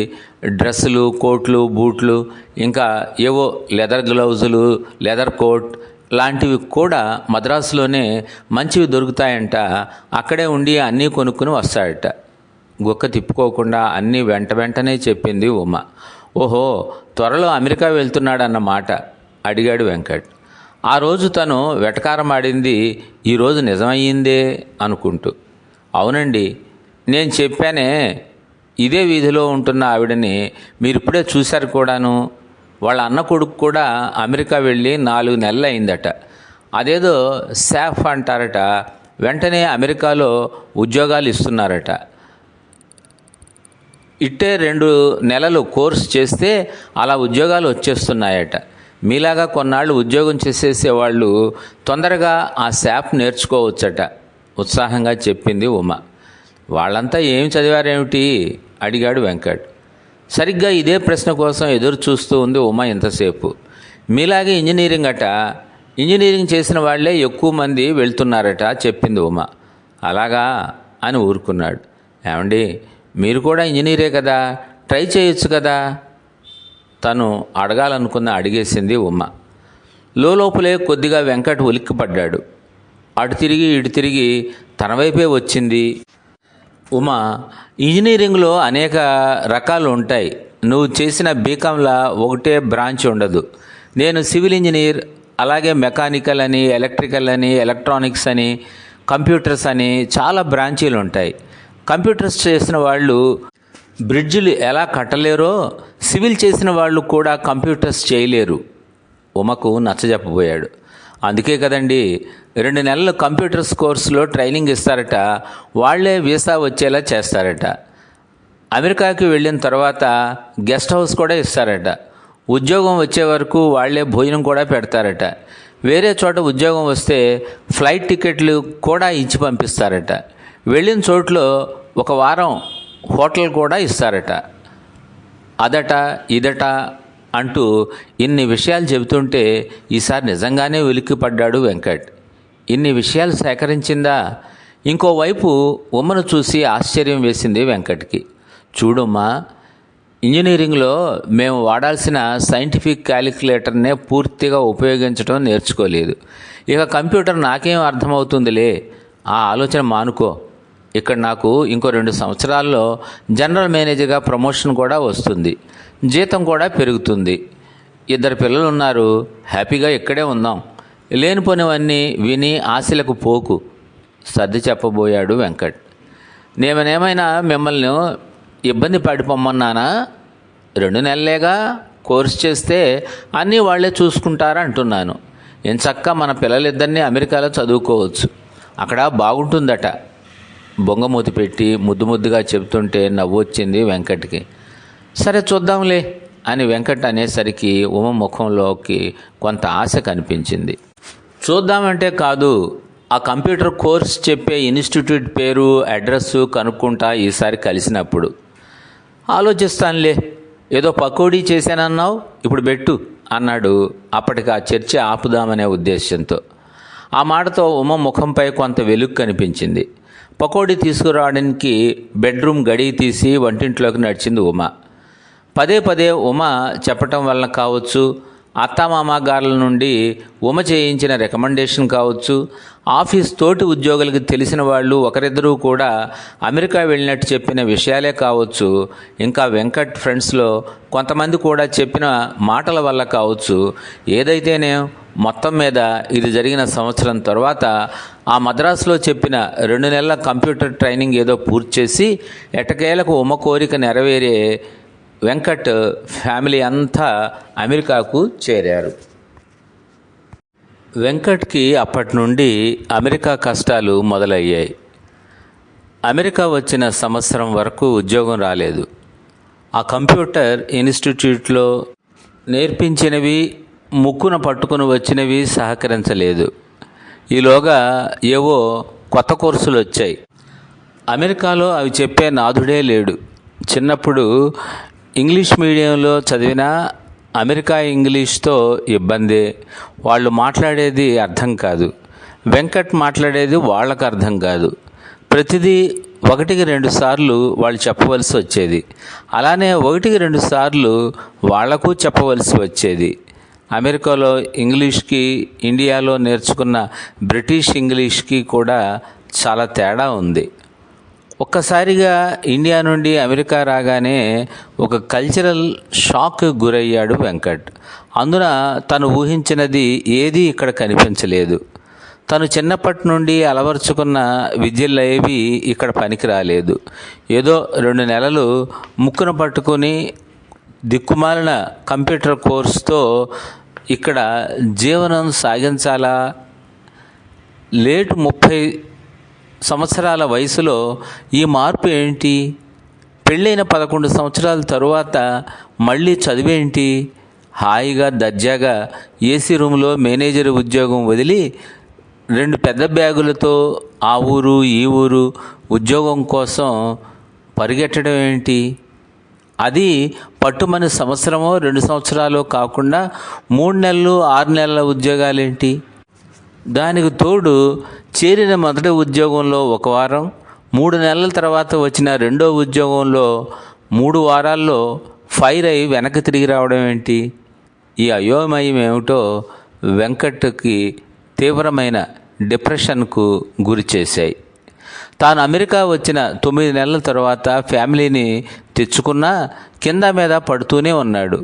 డ్రెస్సులు, కోట్లు, బూట్లు, ఇంకా ఏవో లెదర్ గ్లౌజులు, లెదర్ కోట్ లాంటివి కూడా మద్రాసులోనే మంచివి దొరుకుతాయంట. అక్కడే ఉండి అన్నీ కొనుక్కుని వస్తాడట. గుక్క తిప్పుకోకుండా అన్నీ వెంటనే చెప్పింది ఉమ. ఓహో, త్వరలో అమెరికా వెళ్తున్నాడన్నమాట అడిగాడు వెంకట్. ఆ రోజు తను వెటకారం ఆడింది ఈరోజు నిజమయ్యిందే అనుకుంటూ. అవునండి, నేను చెప్పానే, ఇదే వీధిలో ఉంటున్న ఆవిడని మీరిప్పుడే చూశారు కూడాను. వాళ్ళ అన్న కొడుకు కూడా అమెరికా వెళ్ళి 4 నెలలు అయిందట. అదేదో శాఫ్ అంటారట. వెంటనే అమెరికాలో ఉద్యోగాలు ఇస్తున్నారట. ఇట్టే 2 నెలలు కోర్సు చేస్తే అలా ఉద్యోగాలు వచ్చేస్తున్నాయట. మీలాగా కొన్నాళ్ళు ఉద్యోగం చేసేసేవాళ్ళు తొందరగా ఆ శాప్ నేర్చుకోవచ్చట ఉత్సాహంగా చెప్పింది ఉమ. వాళ్ళంతా ఏమి చదివారేమిటి అడిగాడు వెంకట్. సరిగ్గా ఇదే ప్రశ్న కోసం ఎదురు చూస్తూ ఉంది ఉమ ఇంతసేపు. మీలాగే ఇంజనీరింగ్ అట. ఇంజనీరింగ్ చేసిన వాళ్లే ఎక్కువ మంది వెళ్తున్నారట చెప్పింది ఉమ. అలాగా అని ఊరుకున్నాడు. ఏమండి, మీరు కూడా ఇంజనీరే కదా, ట్రై చేయొచ్చు కదా తను అడిగేసింది ఉమ. లోపలే కొద్దిగా వెంకట్ ఉలిక్కిపడ్డాడు. అటు తిరిగి ఇటు తిరిగి తన వైపే వచ్చింది ఉమ. ఇంజనీరింగ్లో అనేక రకాలు ఉంటాయి. నువ్వు చేసిన బీకాంలా ఒకటే బ్రాంచ్ ఉండదు. నేను సివిల్ ఇంజనీర్, అలాగే మెకానికల్ అని, ఎలక్ట్రికల్ అని, ఎలక్ట్రానిక్స్ అని, కంప్యూటర్స్ అని చాలా బ్రాంచీలు ఉంటాయి. కంప్యూటర్స్ చేసిన వాళ్ళు బ్రిడ్జిలు ఎలా కట్టలేరో సివిల్ చేసిన వాళ్ళు కూడా కంప్యూటర్స్ చేయలేరు ఉమకు నచ్చజెప్పబోయాడు. అందుకే కదండి 2 నెలలు కంప్యూటర్స్ కోర్సులో ట్రైనింగ్ ఇస్తారట. వాళ్లే వీసా వచ్చేలా చేస్తారట. అమెరికాకి వెళ్ళిన తర్వాత గెస్ట్ హౌస్ కూడా ఇస్తారట. ఉద్యోగం వచ్చే వరకు వాళ్లే భోజనం కూడా పెడతారట. వేరే చోట ఉద్యోగం వస్తే ఫ్లైట్ టికెట్లు కూడా ఇచ్చి పంపిస్తారట. వెళ్ళిన చోట్లో 1 వారం హోటల్ కూడా ఇస్తారట. అదట ఇదట అంటూ ఇన్ని విషయాలు చెబుతుంటే ఈసారి నిజంగానే ఉలిక్కిపడ్డాడు వెంకట్. ఇన్ని విషయాలు సేకరించిందా? ఇంకోవైపు ఉమ్మను చూసి ఆశ్చర్యం వేసింది వెంకట్కి. చూడమ్మా, ఇంజనీరింగ్లో మేము వాడాల్సిన సైంటిఫిక్ క్యాలిక్యులేటర్నే పూర్తిగా ఉపయోగించడం నేర్చుకోలేదు. ఇక కంప్యూటర్ నాకేం అర్థమవుతుందిలే, ఆ ఆలోచన మానుకో. ఇక్కడ నాకు ఇంకో 2 సంవత్సరాల్లో జనరల్ మేనేజర్గా ప్రమోషన్ కూడా వస్తుంది. జీతం కూడా పెరుగుతుంది. 2 పిల్లలు ఉన్నారు. హ్యాపీగా ఇక్కడే ఉందాం. లేనిపోనివన్నీ విని ఆశలకు పోకు సర్ది చెప్పబోయాడు వెంకట్. నేనేమైనా మిమ్మల్ని ఇబ్బంది పడిపోమన్నానా? 2 నెలలేగా కోర్సు చేస్తే అన్నీ వాళ్లే చూసుకుంటారంటున్నాను. ఎంచక్కా మన పిల్లలిద్దరినీ అమెరికాలో చదువుకోవచ్చు. అక్కడ బాగుంటుందట. బొంగమూతి పెట్టి ముద్దుగా చెబుతుంటే నవ్వొచ్చింది వెంకట్కి. సరే చూద్దాంలే అని వెంకట్ అనేసరికి ఉమ ముఖంలోకి కొంత ఆశ కనిపించింది. చూద్దామంటే కాదు, ఆ కంప్యూటర్ కోర్స్ చెప్పే ఇన్స్టిట్యూట్ పేరు, అడ్రస్సు కనుక్కుంటా ఈసారి కలిసినప్పుడు. ఆలోచిస్తానులే, ఏదో పకోడీ చేశానన్నావు, ఇప్పుడు పెట్టు అన్నాడు. అప్పటికి ఆ చర్చ ఆపుదామనే ఉద్దేశంతో. ఆ మాటతో ఉమ ముఖంపై కొంత వెలుగు కనిపించింది. పకోడీ తీసుకురావడానికి బెడ్రూమ్ గడియ తీసి వంటింట్లోకి నడిచింది ఉమ. పదే ఉమ చెప్పటం వలన కావచ్చు, అత్తామామ గారుల నుండి ఉమ చేయించిన రికమెండేషన్ కావచ్చు, ఆఫీస్ తోటి ఉద్యోగులకు తెలిసిన వాళ్ళు ఒకరిద్దరూ కూడా అమెరికా వెళ్ళినట్టు చెప్పిన విషయాలే కావచ్చు, ఇంకా వెంకట్ ఫ్రెండ్స్లో కొంతమంది కూడా చెప్పిన మాటల వల్ల కావచ్చు, ఏదైతేనే మొత్తం మీద ఇది జరిగిన సంవత్సరం తర్వాత ఆ మద్రాసులో చెప్పిన 2 నెలల కంప్యూటర్ ట్రైనింగ్ ఏదో పూర్తి చేసి ఎటకేలకు ఉమ కోరిక నెరవేరే వెంకట్ ఫ్యామిలీ అంతా అమెరికాకు చేరారు. వెంకట్కి అప్పటి నుండి అమెరికా కష్టాలు మొదలయ్యాయి. అమెరికా వచ్చిన సంవత్సరం వరకు ఉద్యోగం రాలేదు. ఆ కంప్యూటర్ ఇన్స్టిట్యూట్లో నేర్పించినవి ముక్కున పట్టుకుని వచ్చినవి సహకరించలేదు. ఈలోగా ఏవో కొత్త కోర్సులు వచ్చాయి. అమెరికాలో అవి చెప్పే నాథుడే లేడు. చిన్నప్పుడు ఇంగ్లీష్ మీడియంలో చదివినా అమెరికా ఇంగ్లీష్తో ఇబ్బందే. వాళ్ళు మాట్లాడేది అర్థం కాదు. వెంకట్ మాట్లాడేది వాళ్ళకు అర్థం కాదు. ప్రతిదీ 1-2 సార్లు వాళ్ళు చెప్పవలసి వచ్చేది. అలానే 1-2 సార్లు వాళ్లకు చెప్పవలసి వచ్చేది. అమెరికాలో ఇంగ్లీష్కి, ఇండియాలో నేర్చుకున్న బ్రిటిష్ ఇంగ్లీష్కి కూడా చాలా తేడా ఉంది. ఒక్కసారిగా ఇండియా నుండి అమెరికా రాగానే ఒక కల్చరల్ షాక్ గురయ్యాడు వెంకట్. అందున తను ఊహించినది ఏదీ ఇక్కడ కనిపించలేదు. తను చిన్నప్పటి నుండి అలవర్చుకున్న విద్యలేవి ఇక్కడ పనికి రాలేదు. ఏదో 2 నెలలు ముక్కున పట్టుకుని దిక్కుమాలిన కంప్యూటర్ కోర్సుతో ఇక్కడ జీవనం సాగించాలా? లేటు 30 సంవత్సరాల వయసులో ఈ మార్పు ఏంటి? పెళ్ళైన 11 సంవత్సరాల తరువాత మళ్ళీ చదివేంటి? హాయిగా దర్జాగా ఏసీ రూమ్లో మేనేజర్ ఉద్యోగం వదిలి 2 పెద్ద బ్యాగులతో ఆ ఊరు ఈ ఊరు ఉద్యోగం కోసం పరిగెట్టడం ఏంటి? అది పట్టుమని సంవత్సరమో 2 సంవత్సరాలు కాకుండా 3 నెలలు 6 నెలల ఉద్యోగాలేంటి? దానికి తోడు చేరిన మొదటి ఉద్యోగంలో 1 వారం, 3 నెలల తర్వాత వచ్చిన రెండో ఉద్యోగంలో 3 వారాల్లో ఫైర్ అయి వెనక్కి తిరిగి రావడం ఏంటి? ఈ అయోమయం ఏమిటో వెంకట్కి తీవ్రమైన డిప్రెషన్కు గురి చేశాయి. తాను అమెరికా వచ్చిన 9 నెలల తర్వాత ఫ్యామిలీని తెచ్చుకున్నా కింద మీద పడుతూనే ఉన్నాడు.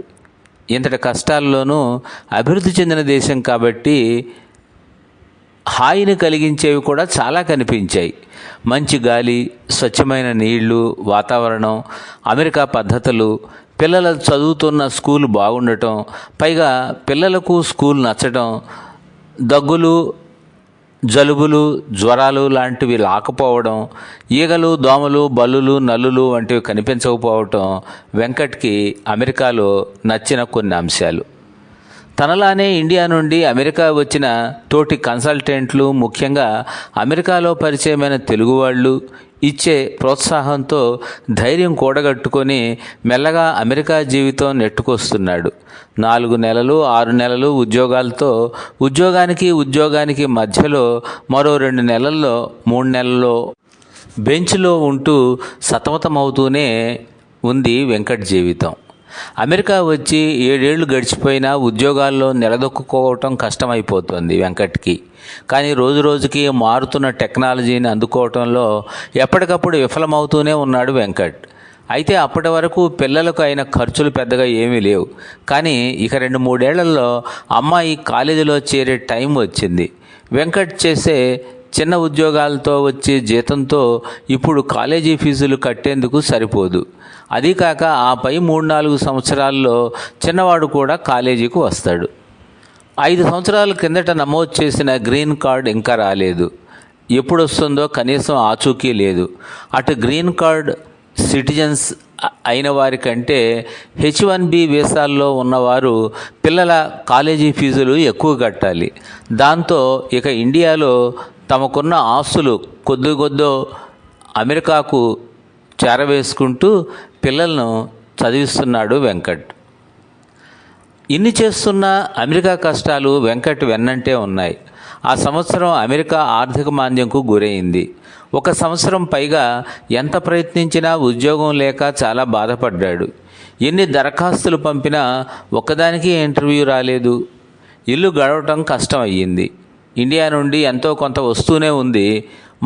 ఇంతటి కష్టాల్లోనూ అభివృద్ధి చెందిన దేశం కాబట్టి హాయిని కలిగించేవి కూడా చాలా కనిపించాయి. మంచి గాలి, స్వచ్ఛమైన నీళ్లు, వాతావరణం, అమెరికా పద్ధతులు, పిల్లలు చదువుతున్న స్కూల్ బాగుండటం, పైగా పిల్లలకు స్కూల్ నచ్చడం, దగ్గులు, జలుబులు, జ్వరాలు లాంటివి రాకపోవడం, ఈగలు, దోమలు, బల్లులు, నల్లులు వంటివి కనిపించకపోవటం వెంకట్కి అమెరికాలో నచ్చిన కొన్ని అంశాలు. తనలానే ఇండియా నుండి అమెరికా వచ్చిన తోటి కన్సల్టెంట్లు, ముఖ్యంగా అమెరికాలో పరిచయమైన తెలుగు వాళ్ళు ఇచ్చే ప్రోత్సాహంతో ధైర్యం కూడగట్టుకొని మెల్లగా అమెరికా జీవితం నెట్టుకొస్తున్నాడు. 4 నెలలు 6 నెలలు ఉద్యోగాలతో ఉద్యోగానికి మధ్యలో మరో 2 నెలల్లో 3 నెలల్లో బెంచ్లో ఉంటూ సతమతమవుతూనే ఉంది వెంకట్ జీవితం. అమెరికా వచ్చి 7 ఏళ్ళు గడిచిపోయినా ఉద్యోగాల్లో నిలదొక్కుకోవటం కష్టమైపోతుంది వెంకట్కి. కానీ రోజుకి మారుతున్న టెక్నాలజీని అందుకోవటంలో ఎప్పటికప్పుడు విఫలమవుతూనే ఉన్నాడు వెంకట్. అయితే అప్పటి వరకు పిల్లలకు అయిన ఖర్చులు పెద్దగా ఏమీ లేవు. కానీ ఇక 2-3 ఏళ్లలో అమ్మాయి కాలేజీలో చేరే టైం వచ్చింది. వెంకట్ చేసే చిన్న ఉద్యోగాలతో వచ్చే జీతంతో ఇప్పుడు కాలేజీ ఫీజులు కట్టేందుకు సరిపోదు. అదీ కాక ఆ పై 3-4 సంవత్సరాల్లో చిన్నవాడు కూడా కాలేజీకి వస్తాడు. 5 సంవత్సరాల కిందట నమోదు చేసిన గ్రీన్ కార్డ్ ఇంకా రాలేదు. ఎప్పుడు వస్తుందో కనీసం ఆచూకీ లేదు. అటు గ్రీన్ కార్డ్ సిటిజన్స్ అయిన వారి కంటే H-1B వీసాల్లో ఉన్నవారు పిల్లల కాలేజీ ఫీజులు ఎక్కువ కట్టాలి. దాంతో ఇక ఇండియాలో తమకున్న ఆస్తులు కొద్దో అమెరికాకు చేరవేసుకుంటూ పిల్లలను చదివిస్తున్నాడు వెంకట్. ఇన్ని చేస్తున్న అమెరికా కష్టాలు వెంకట్ వెన్నంటే ఉన్నాయి. ఆ సంవత్సరం అమెరికా ఆర్థిక మాంద్యంకు గురైంది. 1 సంవత్సరం పైగా ఎంత ప్రయత్నించినా ఉద్యోగం లేక చాలా బాధపడ్డాడు. ఎన్ని దరఖాస్తులు పంపినా ఒక్కదానికి ఇంటర్వ్యూ రాలేదు. ఇల్లు గడవటం కష్టం అయ్యింది. ఇండియా నుండి ఎంతో కొంత వస్తూనే ఉంది.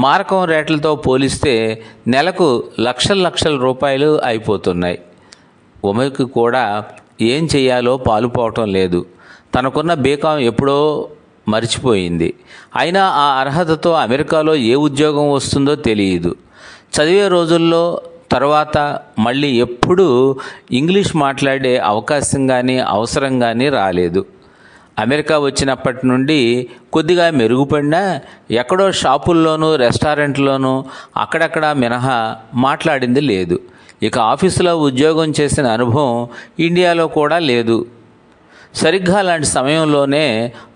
మారకం రేట్లతో పోలిస్తే నెలకు లక్షల రూపాయలు అయిపోతున్నాయి. ఉమకి కూడా ఏం చెయ్యాలో పాలుపోవటం లేదు. తనకున్న బీకాం ఎప్పుడో మర్చిపోయింది. అయినా ఆ అర్హతతో అమెరికాలో ఏ ఉద్యోగం వస్తుందో తెలియదు. చదివే రోజుల్లో తర్వాత మళ్ళీ ఎప్పుడూ ఇంగ్లీష్ మాట్లాడే అవకాశం కానీ అవసరం కానీ రాలేదు. అమెరికా వచ్చినప్పటి నుండి కొద్దిగా మెరుగుపడినా ఎక్కడో షాపుల్లోనూ రెస్టారెంట్లోనూ అక్కడక్కడ మినహా మాట్లాడింది లేదు. ఇక ఆఫీసులో ఉద్యోగం చేసిన అనుభవం ఇండియాలో కూడా లేదు. సరిగ్గా అలాంటి సమయంలోనే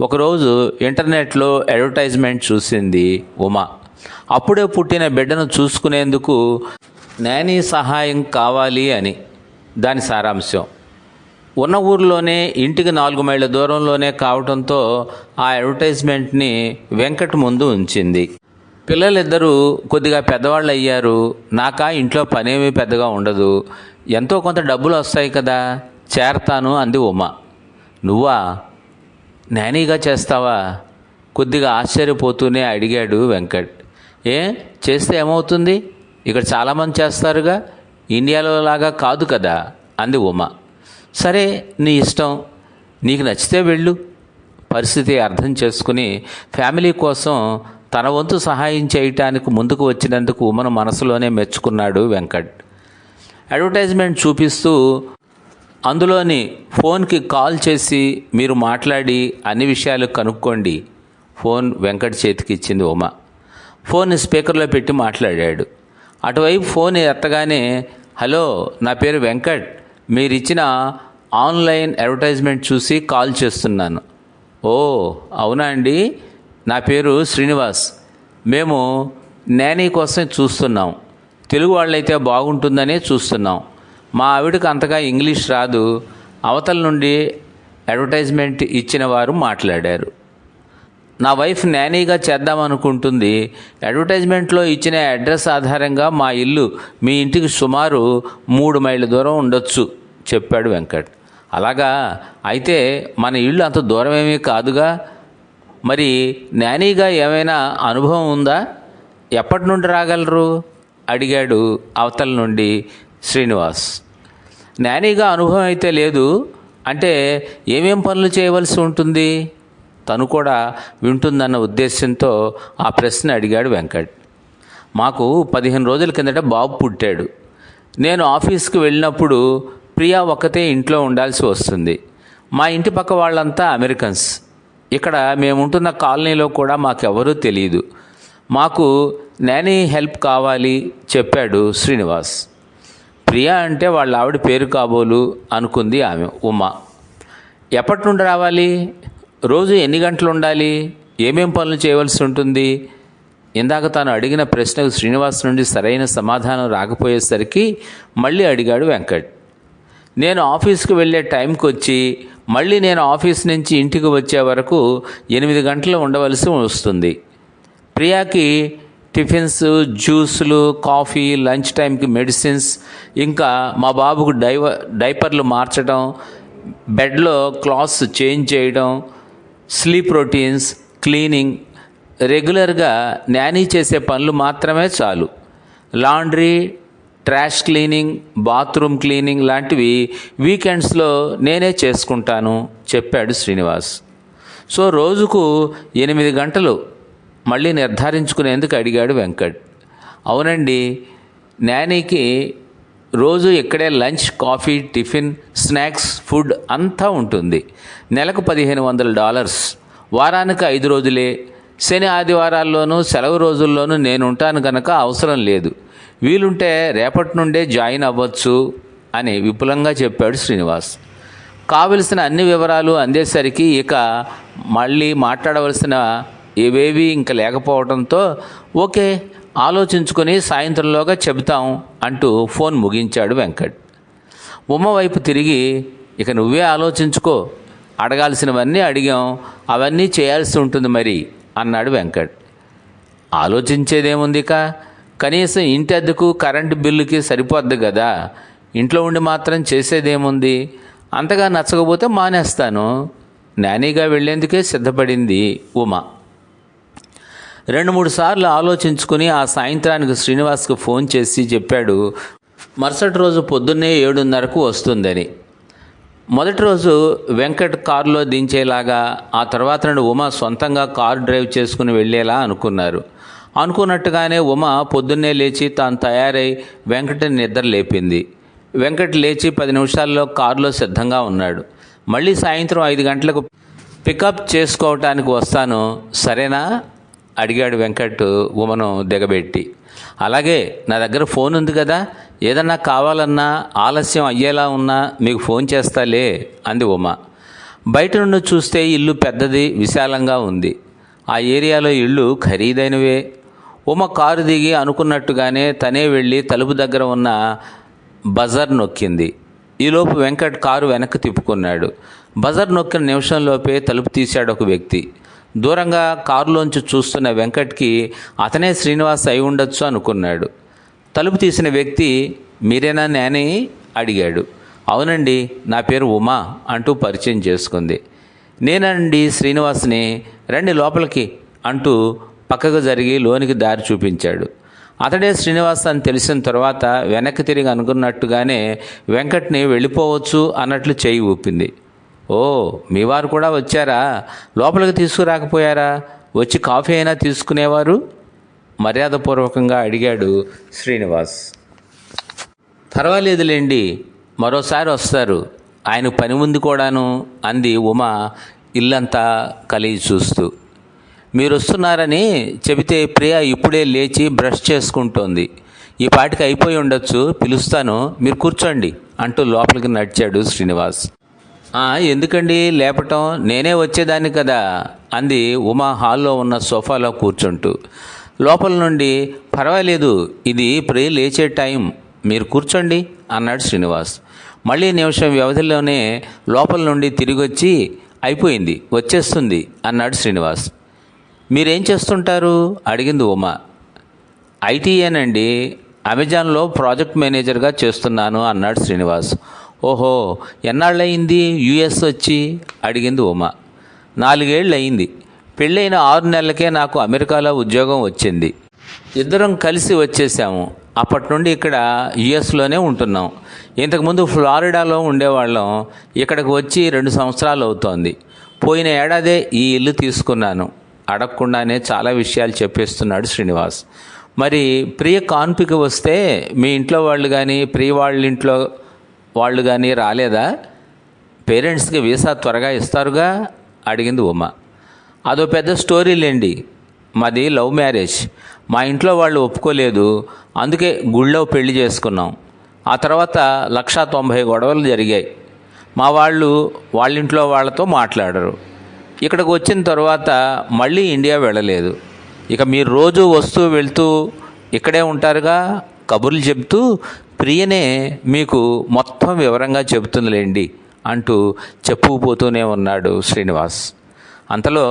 ఒకరోజు ఇంటర్నెట్లో అడ్వర్టైజ్మెంట్ చూసింది ఉమ. అప్పుడే పుట్టిన బిడ్డను చూసుకునేందుకు నానీ సహాయం కావాలి అని. దాని సారాంశం: ఉన్న ఊరిలోనే ఇంటికి 4 మైళ్ళ దూరంలోనే కావడంతో ఆ అడ్వర్టైజ్మెంట్ని వెంకట్ ముందు ఉంచింది. పిల్లలిద్దరూ కొద్దిగా పెద్దవాళ్ళు అయ్యారు. నాకా ఇంట్లో పనేమీ పెద్దగా ఉండదు, ఎంతో కొంత డబ్బులు వస్తాయి కదా, చేరతాను అంది ఉమ. నువ్వా, నానీగా చేస్తావా? కొద్దిగా ఆశ్చర్యపోతూనే అడిగాడు వెంకట్. ఏ చేస్తే ఏమవుతుంది, ఇక్కడ చాలామంది చేస్తారుగా, ఇండియాలో లాగా కాదు కదా అంది ఉమ. సరే నీ ఇష్టం, నీకు నచ్చితే వెళ్ళు. పరిస్థితి అర్థం చేసుకుని ఫ్యామిలీ కోసం తన వంతు సహాయం చేయటానికి ముందుకు వచ్చినందుకు ఉమను మనసులోనే మెచ్చుకున్నాడు వెంకట్. అడ్వర్టైజ్మెంట్ చూపిస్తూ అందులోని ఫోన్కి కాల్ చేసి మీరు మాట్లాడి అన్ని విషయాలు కనుక్కోండి. ఫోన్ వెంకట్ చేతికి ఇచ్చింది ఉమ. ఫోన్ స్పీకర్లో పెట్టి మాట్లాడాడు. అటువైపు ఫోన్ ఎత్తగానే, హలో, నా పేరు వెంకట్, మీరిచ్చిన ఆన్లైన్ అడ్వర్టైజ్మెంట్ చూసి కాల్ చేస్తున్నాను. ఓ అవునా అండి, నా పేరు శ్రీనివాస్, మేము నానీ కోసం చూస్తున్నాం, తెలుగు వాళ్ళైతే బాగుంటుందనే చూస్తున్నాం. మా ఆవిడకి అంతగా ఇంగ్లీష్ రాదు. అవతల నుండి అడ్వర్టైజ్మెంట్ ఇచ్చిన వారు మాట్లాడారు. నా వైఫ్ నానీగా చేద్దామనుకుంటుంది. అడ్వర్టైజ్మెంట్లో ఇచ్చిన అడ్రస్ ఆధారంగా మా ఇల్లు మీ ఇంటికి సుమారు 3 మైళ్ళ దూరం ఉండొచ్చు చెప్పాడు వెంకట్. అలాగా, అయితే మన ఇల్లు అంత దూరం ఏమీ కాదుగా. మరి నానీగా ఏమైనా అనుభవం ఉందా? ఎప్పటి నుండి రాగలరు అడిగాడు అవతల నుండి శ్రీనివాస్. నానీగా అనుభవం అయితే లేదు, అంటే ఏమేం పనులు చేయవలసి ఉంటుంది? తను కూడా వింటుందన్న ఉద్దేశంతో ఆ ప్రశ్న అడిగాడు వెంకట్. మాకు 15 రోజుల కిందట బాబు పుట్టాడు. నేను ఆఫీస్కి వెళ్ళినప్పుడు ప్రియా ఒక్కతే ఇంట్లో ఉండాల్సి వస్తుంది. మా ఇంటి పక్క వాళ్ళంతా అమెరికన్స్. ఇక్కడ మేముంటున్న కాలనీలో కూడా మాకెవరూ తెలియదు. మాకు నానీ హెల్ప్ కావాలి చెప్పాడు శ్రీనివాస్. ప్రియా అంటే వాళ్ళ ఆవిడ పేరు కాబోలు అనుకుంది ఆమె ఉమ. ఎప్పటి నుండి రావాలి? రోజు ఎన్ని గంటలు ఉండాలి? ఏమేం పనులు చేయవలసి ఉంటుంది? ఇందాక తాను అడిగిన ప్రశ్నకు శ్రీనివాస్ నుండి సరైన సమాధానం రాకపోయేసరికి మళ్ళీ అడిగాడు వెంకట్. నేను ఆఫీస్కి వెళ్ళే టైంకి వచ్చి మళ్ళీ నేను ఆఫీస్ నుంచి ఇంటికి వచ్చే వరకు 8 గంటలు ఉండవలసి వస్తుంది. ప్రియాకి టిఫిన్స్, జ్యూసులు, కాఫీ, లంచ్ టైంకి మెడిసిన్స్, ఇంకా మా బాబుకు డైపర్లు మార్చడం, బెడ్లో క్లాత్స్ చేంజ్ చేయడం, స్లీప్ రొటీన్స్, క్లీనింగ్, రెగ్యులర్గా నానీ చేసే పనులు మాత్రమే చాలు. Laundry, trash cleaning, bathroom cleaning లాంటివి వీకెండ్స్లో నేనే చేసుకుంటాను చెప్పాడు శ్రీనివాస్. సో రోజుకు 8 గంటలు మళ్ళీ నిర్ధారించుకునేందుకు అడిగాడు వెంకట్. అవునండి, నానీకి రోజు ఇక్కడే lunch, coffee, tiffin, snacks, food అంతా ఉంటుంది. నెలకు $1500. వారానికి 5 రోజులే. శని ఆదివారాల్లోనూ సెలవు రోజుల్లోనూ నేను ఉంటాను కనుక అవసరం లేదు. వీలుంటే రేపటి నుండే జాయిన్ అవ్వచ్చు అని విపులంగా చెప్పాడు శ్రీనివాస్. కావలసిన అన్ని వివరాలు అందేసరికి ఇక మళ్ళీ మాట్లాడవలసిన ఏవేవి ఇంక లేకపోవడంతో ఓకే, ఆలోచించుకొని సాయంత్రంలోగా చెబుతాం అంటూ ఫోన్ ముగించాడు వెంకట్. ఉమ వైపు తిరిగి, ఇక నువ్వే ఆలోచించుకో, అడగాల్సినవన్నీ అడిగాం, అవన్నీ చేయాల్సి ఉంటుంది మరి అన్నాడు వెంకట్. ఆలోచించేదేముందిక, కనీసం ఇంటి అద్దెకు, కరెంటు బిల్లుకి సరిపోద్ది కదా. ఇంట్లో ఉండి మాత్రం చేసేదేముంది? అంతగా నచ్చకపోతే మానేస్తాను. నానీగా వెళ్లేందుకే సిద్ధపడింది ఉమ. 2-3 సార్లు ఆలోచించుకుని ఆ సాయంత్రానికి శ్రీనివాస్కు ఫోన్ చేసి చెప్పాడు మరుసటి రోజు పొద్దున్నే 7:30కు వస్తుందని. మొదటి రోజు వెంకట్ కారులో దించేలాగా, ఆ తర్వాత నుండి ఉమ సొంతంగా కారు డ్రైవ్ చేసుకుని వెళ్ళేలా అనుకున్నారు. అనుకున్నట్టుగానే ఉమ పొద్దున్నే లేచి తాను తయారై వెంకట్ని నిద్ర లేపింది. వెంకట్ లేచి 10 నిమిషాల్లో కారులో సిద్ధంగా ఉన్నాడు. మళ్ళీ సాయంత్రం 5 గంటలకు పికప్ చేసుకోవటానికి వస్తాను, సరేనా అడిగాడు వెంకట్ ఉమను దిగబెట్టి. అలాగే, నా దగ్గర ఫోన్ ఉంది కదా, ఏదన్నా కావాలన్నా, ఆలస్యం అయ్యేలా ఉన్నా మీకు ఫోన్ చేస్తాలే అంది ఉమ. బయట నుండి చూస్తే ఇల్లు పెద్దది, విశాలంగా ఉంది. ఆ ఏరియాలో ఇళ్ళు ఖరీదైనవే. ఉమ కారు దిగి అనుకున్నట్టుగానే తనే వెళ్ళి తలుపు దగ్గర ఉన్న బజర్ నొక్కింది. ఈలోపు వెంకట్ కారు వెనక్కి తిప్పుకున్నాడు. బజర్ నొక్కిన నిమిషంలోపే తలుపు తీశాడు ఒక వ్యక్తి. దూరంగా కారులోంచి చూస్తున్న వెంకట్కి అతనే శ్రీనివాస్ అయి ఉండొచ్చు అనుకున్నాడు. తలుపు తీసిన వ్యక్తి మీరేనా నేనే అడిగాడు. అవునండి, నా పేరు ఉమా అంటూ పరిచయం చేసుకుంది. నేనండి శ్రీనివాస్ని, రండి లోపలికి అంటూ పక్కకు జరిగి లోనికి దారి చూపించాడు. అతడే శ్రీనివాస్ అని తెలిసిన తర్వాత వెనక్కి తిరిగి అనుకున్నట్టుగానే వెంకట్ని వెళ్ళిపోవచ్చు అన్నట్లు చేయి ఊపింది. ఓ, మీ వారు కూడా వచ్చారా? లోపలికి తీసుకురాకపోయారా? వచ్చి కాఫీ అయినా తీసుకునేవారు మర్యాదపూర్వకంగా అడిగాడు శ్రీనివాస్. పర్వాలేదులేండి, మరోసారి వస్తారు, ఆయన పని ఉంది కూడాను అంది ఉమా ఇల్లంతా కలిగి చూస్తూ. మీరు వస్తున్నారని చెబితే ప్రియ ఇప్పుడే లేచి బ్రష్ చేసుకుంటోంది. ఈ పాటికి అయిపోయి ఉండొచ్చు, పిలుస్తాను, మీరు కూర్చోండి అంటూ లోపలికి నడిచాడు శ్రీనివాస్. ఎందుకండి లేపటం, నేనే వచ్చేదాన్ని కదా అంది ఉమా హాల్లో ఉన్న సోఫాలో కూర్చుంటూ. లోపల నుండి పర్వాలేదు, ఇది ప్రియ లేచే టైం, మీరు కూర్చోండి అన్నాడు శ్రీనివాస్. మళ్ళీ నిమిషం వ్యవధిలోనే లోపల నుండి తిరిగి వచ్చి అయిపోయింది, వచ్చేస్తుంది అన్నాడు శ్రీనివాస్. మీరేం చేస్తుంటారు అడిగింది ఉమా. ఐటీఏనండి, అమెజాన్లో ప్రాజెక్ట్ మేనేజర్గా చేస్తున్నాను అన్నాడు శ్రీనివాస్. ఓహో, ఎన్నాళ్ళయింది యుఎస్ వచ్చి అడిగింది ఉమా. 4 ఏళ్ళు అయింది. పెళ్ళైన 6 నెలలకే నాకు అమెరికాలో ఉద్యోగం వచ్చింది. ఇద్దరం కలిసి వచ్చేసాము. అప్పటి నుండి ఇక్కడ యుఎస్లోనే ఉంటున్నాం. ఇంతకుముందు ఫ్లారిడాలో ఉండేవాళ్ళం. ఇక్కడికి వచ్చి 2 సంవత్సరాలు అవుతోంది. పోయిన ఏడాదే ఈ ఇల్లు తీసుకున్నాను. అడగకుండానే చాలా విషయాలు చెప్పేస్తున్నాడు శ్రీనివాస్. మరి ప్రియ కాన్పుకి వస్తే మీ ఇంట్లో వాళ్ళు కానీ ప్రియ వాళ్ళ ఇంట్లో వాళ్ళు కానీ రాలేదా? పేరెంట్స్కి వీసా త్వరగా ఇస్తారుగా అడిగింది ఉమా. అదో పెద్ద స్టోరీలేండి, మాది లవ్ మ్యారేజ్. మా ఇంట్లో వాళ్ళు ఒప్పుకోలేదు, అందుకే గుళ్ళో పెళ్లి చేసుకున్నాం. ఆ తర్వాత 190 గొడవలు జరిగాయి. మా వాళ్ళు వాళ్ళింట్లో వాళ్ళతో మాట్లాడరు. ఇక్కడికి వచ్చిన తర్వాత మళ్ళీ ఇండియా వెళ్ళలేదు. ఇక మీరు రోజు వస్తూ వెళ్తూ ఇక్కడే ఉంటారుగా, కబుర్లు చెబుతూ ప్రియనే మీకు మొత్తం వివరంగా చెబుతుందిలేండి అంటూ చెప్పుకుపోతూనే ఉన్నాడు శ్రీనివాస్. అంతలో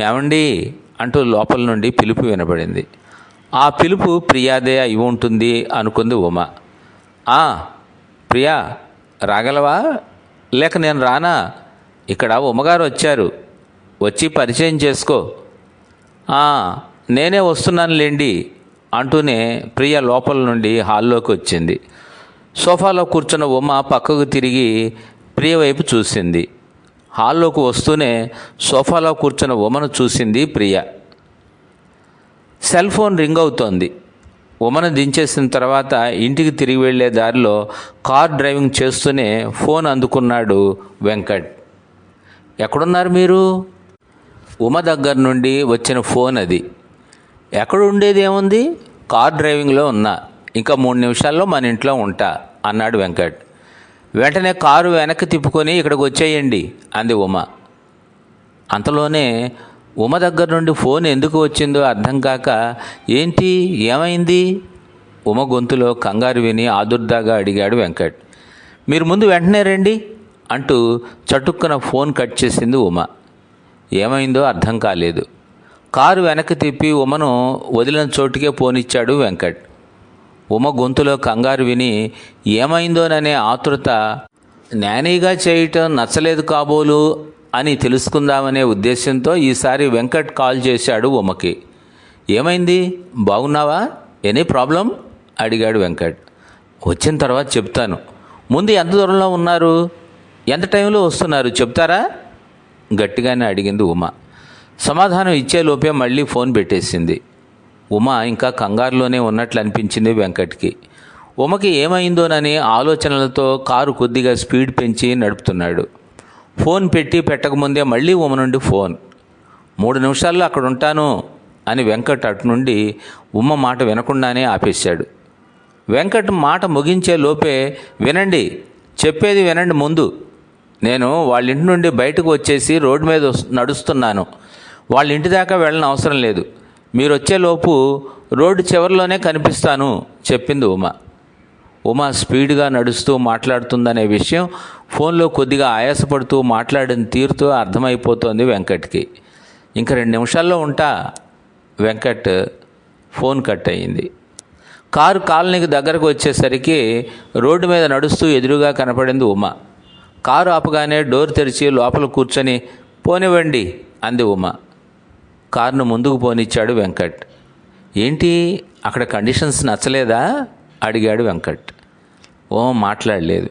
ఏమండి అంటూ లోపల నుండి పిలుపు వినబడింది. ఆ పిలుపు ప్రియాదే అయి ఉంటుంది అనుకుంది ఉమా. ప్రియా, రాగలవా? లేక నేను రానా? ఇక్కడ ఉమ్మగారు వచ్చారు, వచ్చి పరిచయం చేసుకో. నేనే వస్తున్నానులేండి అంటూనే ప్రియ లోపల నుండి హాల్లోకి వచ్చింది. సోఫాలో కూర్చున్న ఉమ పక్కకు తిరిగి ప్రియ వైపు చూసింది. హాల్లోకి వస్తూనే సోఫాలో కూర్చున్న ఉమను చూసింది ప్రియ. సెల్ ఫోన్ రింగ్ అవుతోంది. ఉమను దించేసిన తర్వాత ఇంటికి తిరిగి వెళ్ళే దారిలో కార్ డ్రైవింగ్ చేస్తూనే ఫోన్ అందుకున్నాడు వెంకట్. ఎక్కడున్నారు మీరు? ఉమ దగ్గర నుండి వచ్చిన ఫోన్ అది. ఎక్కడ ఉండేది ఏముంది, కార్ డ్రైవింగ్లో ఉన్నా, ఇంకా 3 నిమిషాల్లో మన ఇంట్లో ఉంటా అన్నాడు వెంకట్. వెంటనే కారు వెనక్కి తిప్పుకొని ఇక్కడికి వచ్చేయండి అంది ఉమ. అంతలోనే ఉమ దగ్గర నుండి ఫోన్ ఎందుకు వచ్చిందో అర్థం కాక ఏంటి, ఏమైంది? ఉమ గొంతులో కంగారు విని ఆదుర్దాగా అడిగాడు వెంకట్. మీరు ముందు వెంటనే రండి అంటూ చటుక్కున ఫోన్ కట్ చేసింది ఉమ. ఏమైందో అర్థం కాలేదు. కారు వెనక్కి తిప్పి ఉమను వదిలిన చోటుకే పోనిచ్చాడు వెంకట్. ఉమ గొంతులో కంగారు విని ఏమైందోననే ఆతృత నేనీగా చేయటం నచ్చలేదు కాబోలు అని తెలుసుకుందామనే ఉద్దేశంతో ఈసారి వెంకట్ కాల్ చేశాడు ఉమకి. ఏమైంది, బాగున్నావా, ఎనీ ప్రాబ్లం అడిగాడు వెంకట్. వచ్చిన తర్వాత చెప్తాను, ముందు ఎంత దూరంలో ఉన్నారు, ఎంత టైంలో వస్తున్నారు చెప్తారా గట్టిగానే అడిగింది ఉమ. సమాధానం ఇచ్చేలోపే మళ్ళీ ఫోన్ పెట్టేసింది. ఉమ ఇంకా కంగారులోనే ఉన్నట్లు అనిపించింది వెంకట్కి. ఉమకి ఏమైందోనని ఆలోచనలతో కారు కొద్దిగా స్పీడ్ పెంచి నడుపుతున్నాడు. ఫోన్ పెట్టి పెట్టకముందే మళ్ళీ ఉమ నుండి ఫోన్. 3 నిమిషాల్లో అక్కడ ఉంటాను అని వెంకట్ అటు నుండి ఉమ మాట వినకుండానే ఆపేశాడు. వెంకట్ మాట ముగించే లోపే వినండి, చెప్పేది వినండి ముందు. నేను వాళ్ళ ఇంటి నుండి బయటకు వచ్చేసి రోడ్డు మీద నడుస్తున్నాను. వాళ్ళ ఇంటి దాకా వెళ్ళని అవసరం లేదు. మీరు వచ్చేలోపు రోడ్డు చివరిలోనే కనిపిస్తాను చెప్పింది ఉమ. ఉమ స్పీడ్గా నడుస్తూ మాట్లాడుతుందనే విషయం ఫోన్లో కొద్దిగా ఆయాసపడుతూ మాట్లాడిన తీరుతో అర్థమైపోతోంది వెంకట్కి. ఇంక 2 నిమిషాల్లో ఉంటా. వెంకట్ ఫోన్ కట్ అయింది. కారు కాలనీకి దగ్గరకు వచ్చేసరికి రోడ్డు మీద నడుస్తూ ఎదురుగా కనపడింది ఉమ. కారు ఆపగానే డోర్ తెరిచి లోపల కూర్చొని పోనివ్వండి అంది ఉమ. కారును ముందుకు పోనిచ్చాడు వెంకట్. ఏంటి అక్కడ కండిషన్స్ నచ్చలేదా అడిగాడు వెంకట్. మాట్లాడలేదు.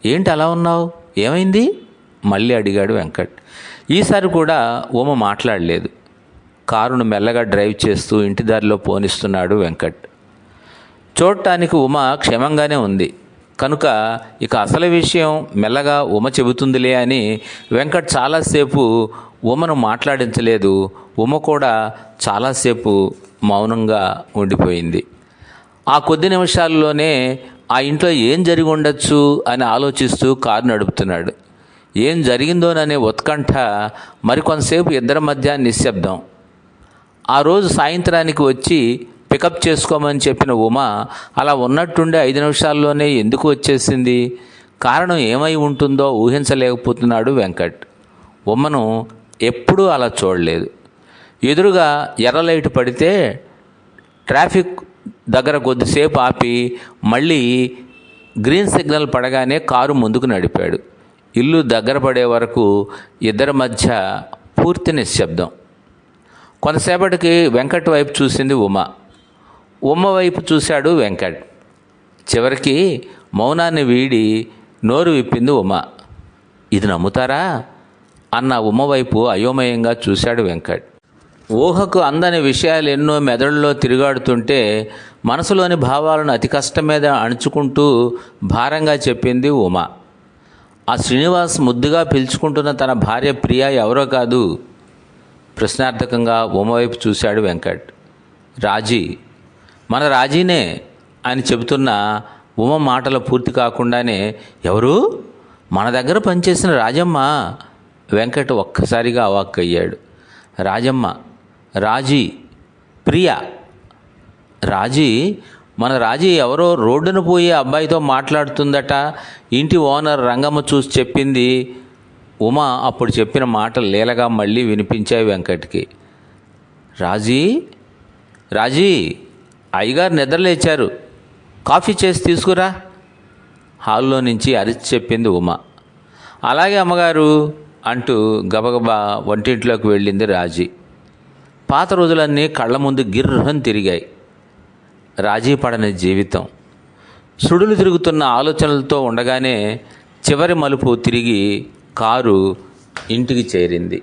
ఏంటి అలా ఉన్నావు, ఏమైంది మళ్ళీ అడిగాడు వెంకట్. ఈసారి కూడా ఉమ మాట్లాడలేదు. కారును మెల్లగా డ్రైవ్ చేస్తూ ఇంటి దారిలో పోనిస్తున్నాడు వెంకట్. చూడటానికి ఉమ క్షేమంగానే ఉంది కనుక ఇక అసలు విషయం మెల్లగా ఉమ చెబుతుందిలే అని వెంకట్ చాలాసేపు ఉమను మాట్లాడించలేదు. ఉమ కూడా చాలాసేపు మౌనంగా ఉండిపోయింది. ఆ కొద్ది నిమిషాల్లోనే ఆ ఇంట్లో ఏం జరిగి ఉండొచ్చు అని ఆలోచిస్తూ కారు నడుపుతున్నాడు. ఏం జరిగిందోననే ఉత్కంఠ. మరికొంతసేపు ఇద్దరి మధ్య నిశ్శబ్దం. ఆ రోజు సాయంత్రానికి వచ్చి పికప్ చేసుకోమని చెప్పిన ఉమ అలా ఉన్నట్టుండి 5 నిమిషాల్లోనే ఎందుకు వచ్చేసింది? కారణం ఏమై ఉంటుందో ఊహించలేకపోతున్నాడు వెంకట్. ఉమను ఎప్పుడూ అలా చూడలేదు. ఎదురుగా ఎర్ర లైట్ పడితే ట్రాఫిక్ దగ్గర కొద్దిసేపు ఆపి మళ్ళీ గ్రీన్ సిగ్నల్ పడగానే కారు ముందుకు నడిపాడు. ఇల్లు దగ్గర పడే వరకు ఇద్దరి మధ్య పూర్తి నిశ్శబ్దం. కొంతసేపటికి వెంకట్ వైపు చూసింది ఉమ. ఉమ వైపు చూశాడు వెంకట్. చివరికి మౌనాన్ని వీడి నోరు విప్పింది ఉమ. ఇది నమ్ముతారా అన్న ఉమ వైపు అయోమయంగా చూశాడు వెంకట్. ఊహకు అందని విషయాలు ఎన్నో మెదడులో తిరుగాడుతుంటే మనసులోని భావాలను అతి కష్టం మీద అణుచుకుంటూ భారంగా చెప్పింది ఉమ. ఆ శ్రీనివాస్ ముద్దుగా పిలుచుకుంటున్న తన భార్య ప్రియ ఎవరో కాదు. ప్రశ్నార్థకంగా ఉమ వైపు చూశాడు వెంకట్. రాజీ, మన రాజీనే అని చెబుతున్న ఉమ మాటలు పూర్తి కాకుండానే ఎవరు? మన దగ్గర పనిచేసిన రాజమ్మ. వెంకట్ ఒక్కసారిగా అవాక్కయ్యాడు. రాజమ్మ, రాజీ, ప్రియ. రాజీ, మన రాజీ ఎవరో రోడ్డున పోయే అబ్బాయితో మాట్లాడుతుందట. ఇంటి ఓనర్ రంగమ్మ చూసి చెప్పింది. ఉమ అప్పుడు చెప్పిన మాటలు లీలగా మళ్ళీ వినిపించాయి వెంకట్కి. రాజీ, రాజీ, అయ్యగారు నిద్రలేచారు, కాఫీ చేసి తీసుకురా హాల్లో నుంచి అరిచి చెప్పింది ఉమ. అలాగే అమ్మగారు అంటూ గబగబా వంటింట్లోకి వెళ్ళింది రాజీ. పాత రోజులన్నీ కళ్ళ ముందు గిర్రని తిరిగాయి. రాజీ పడని జీవితం. సుడులు తిరుగుతున్న ఆలోచనలతో ఉండగానే చివరి మలుపు తిరిగి కారు ఇంటికి చేరింది.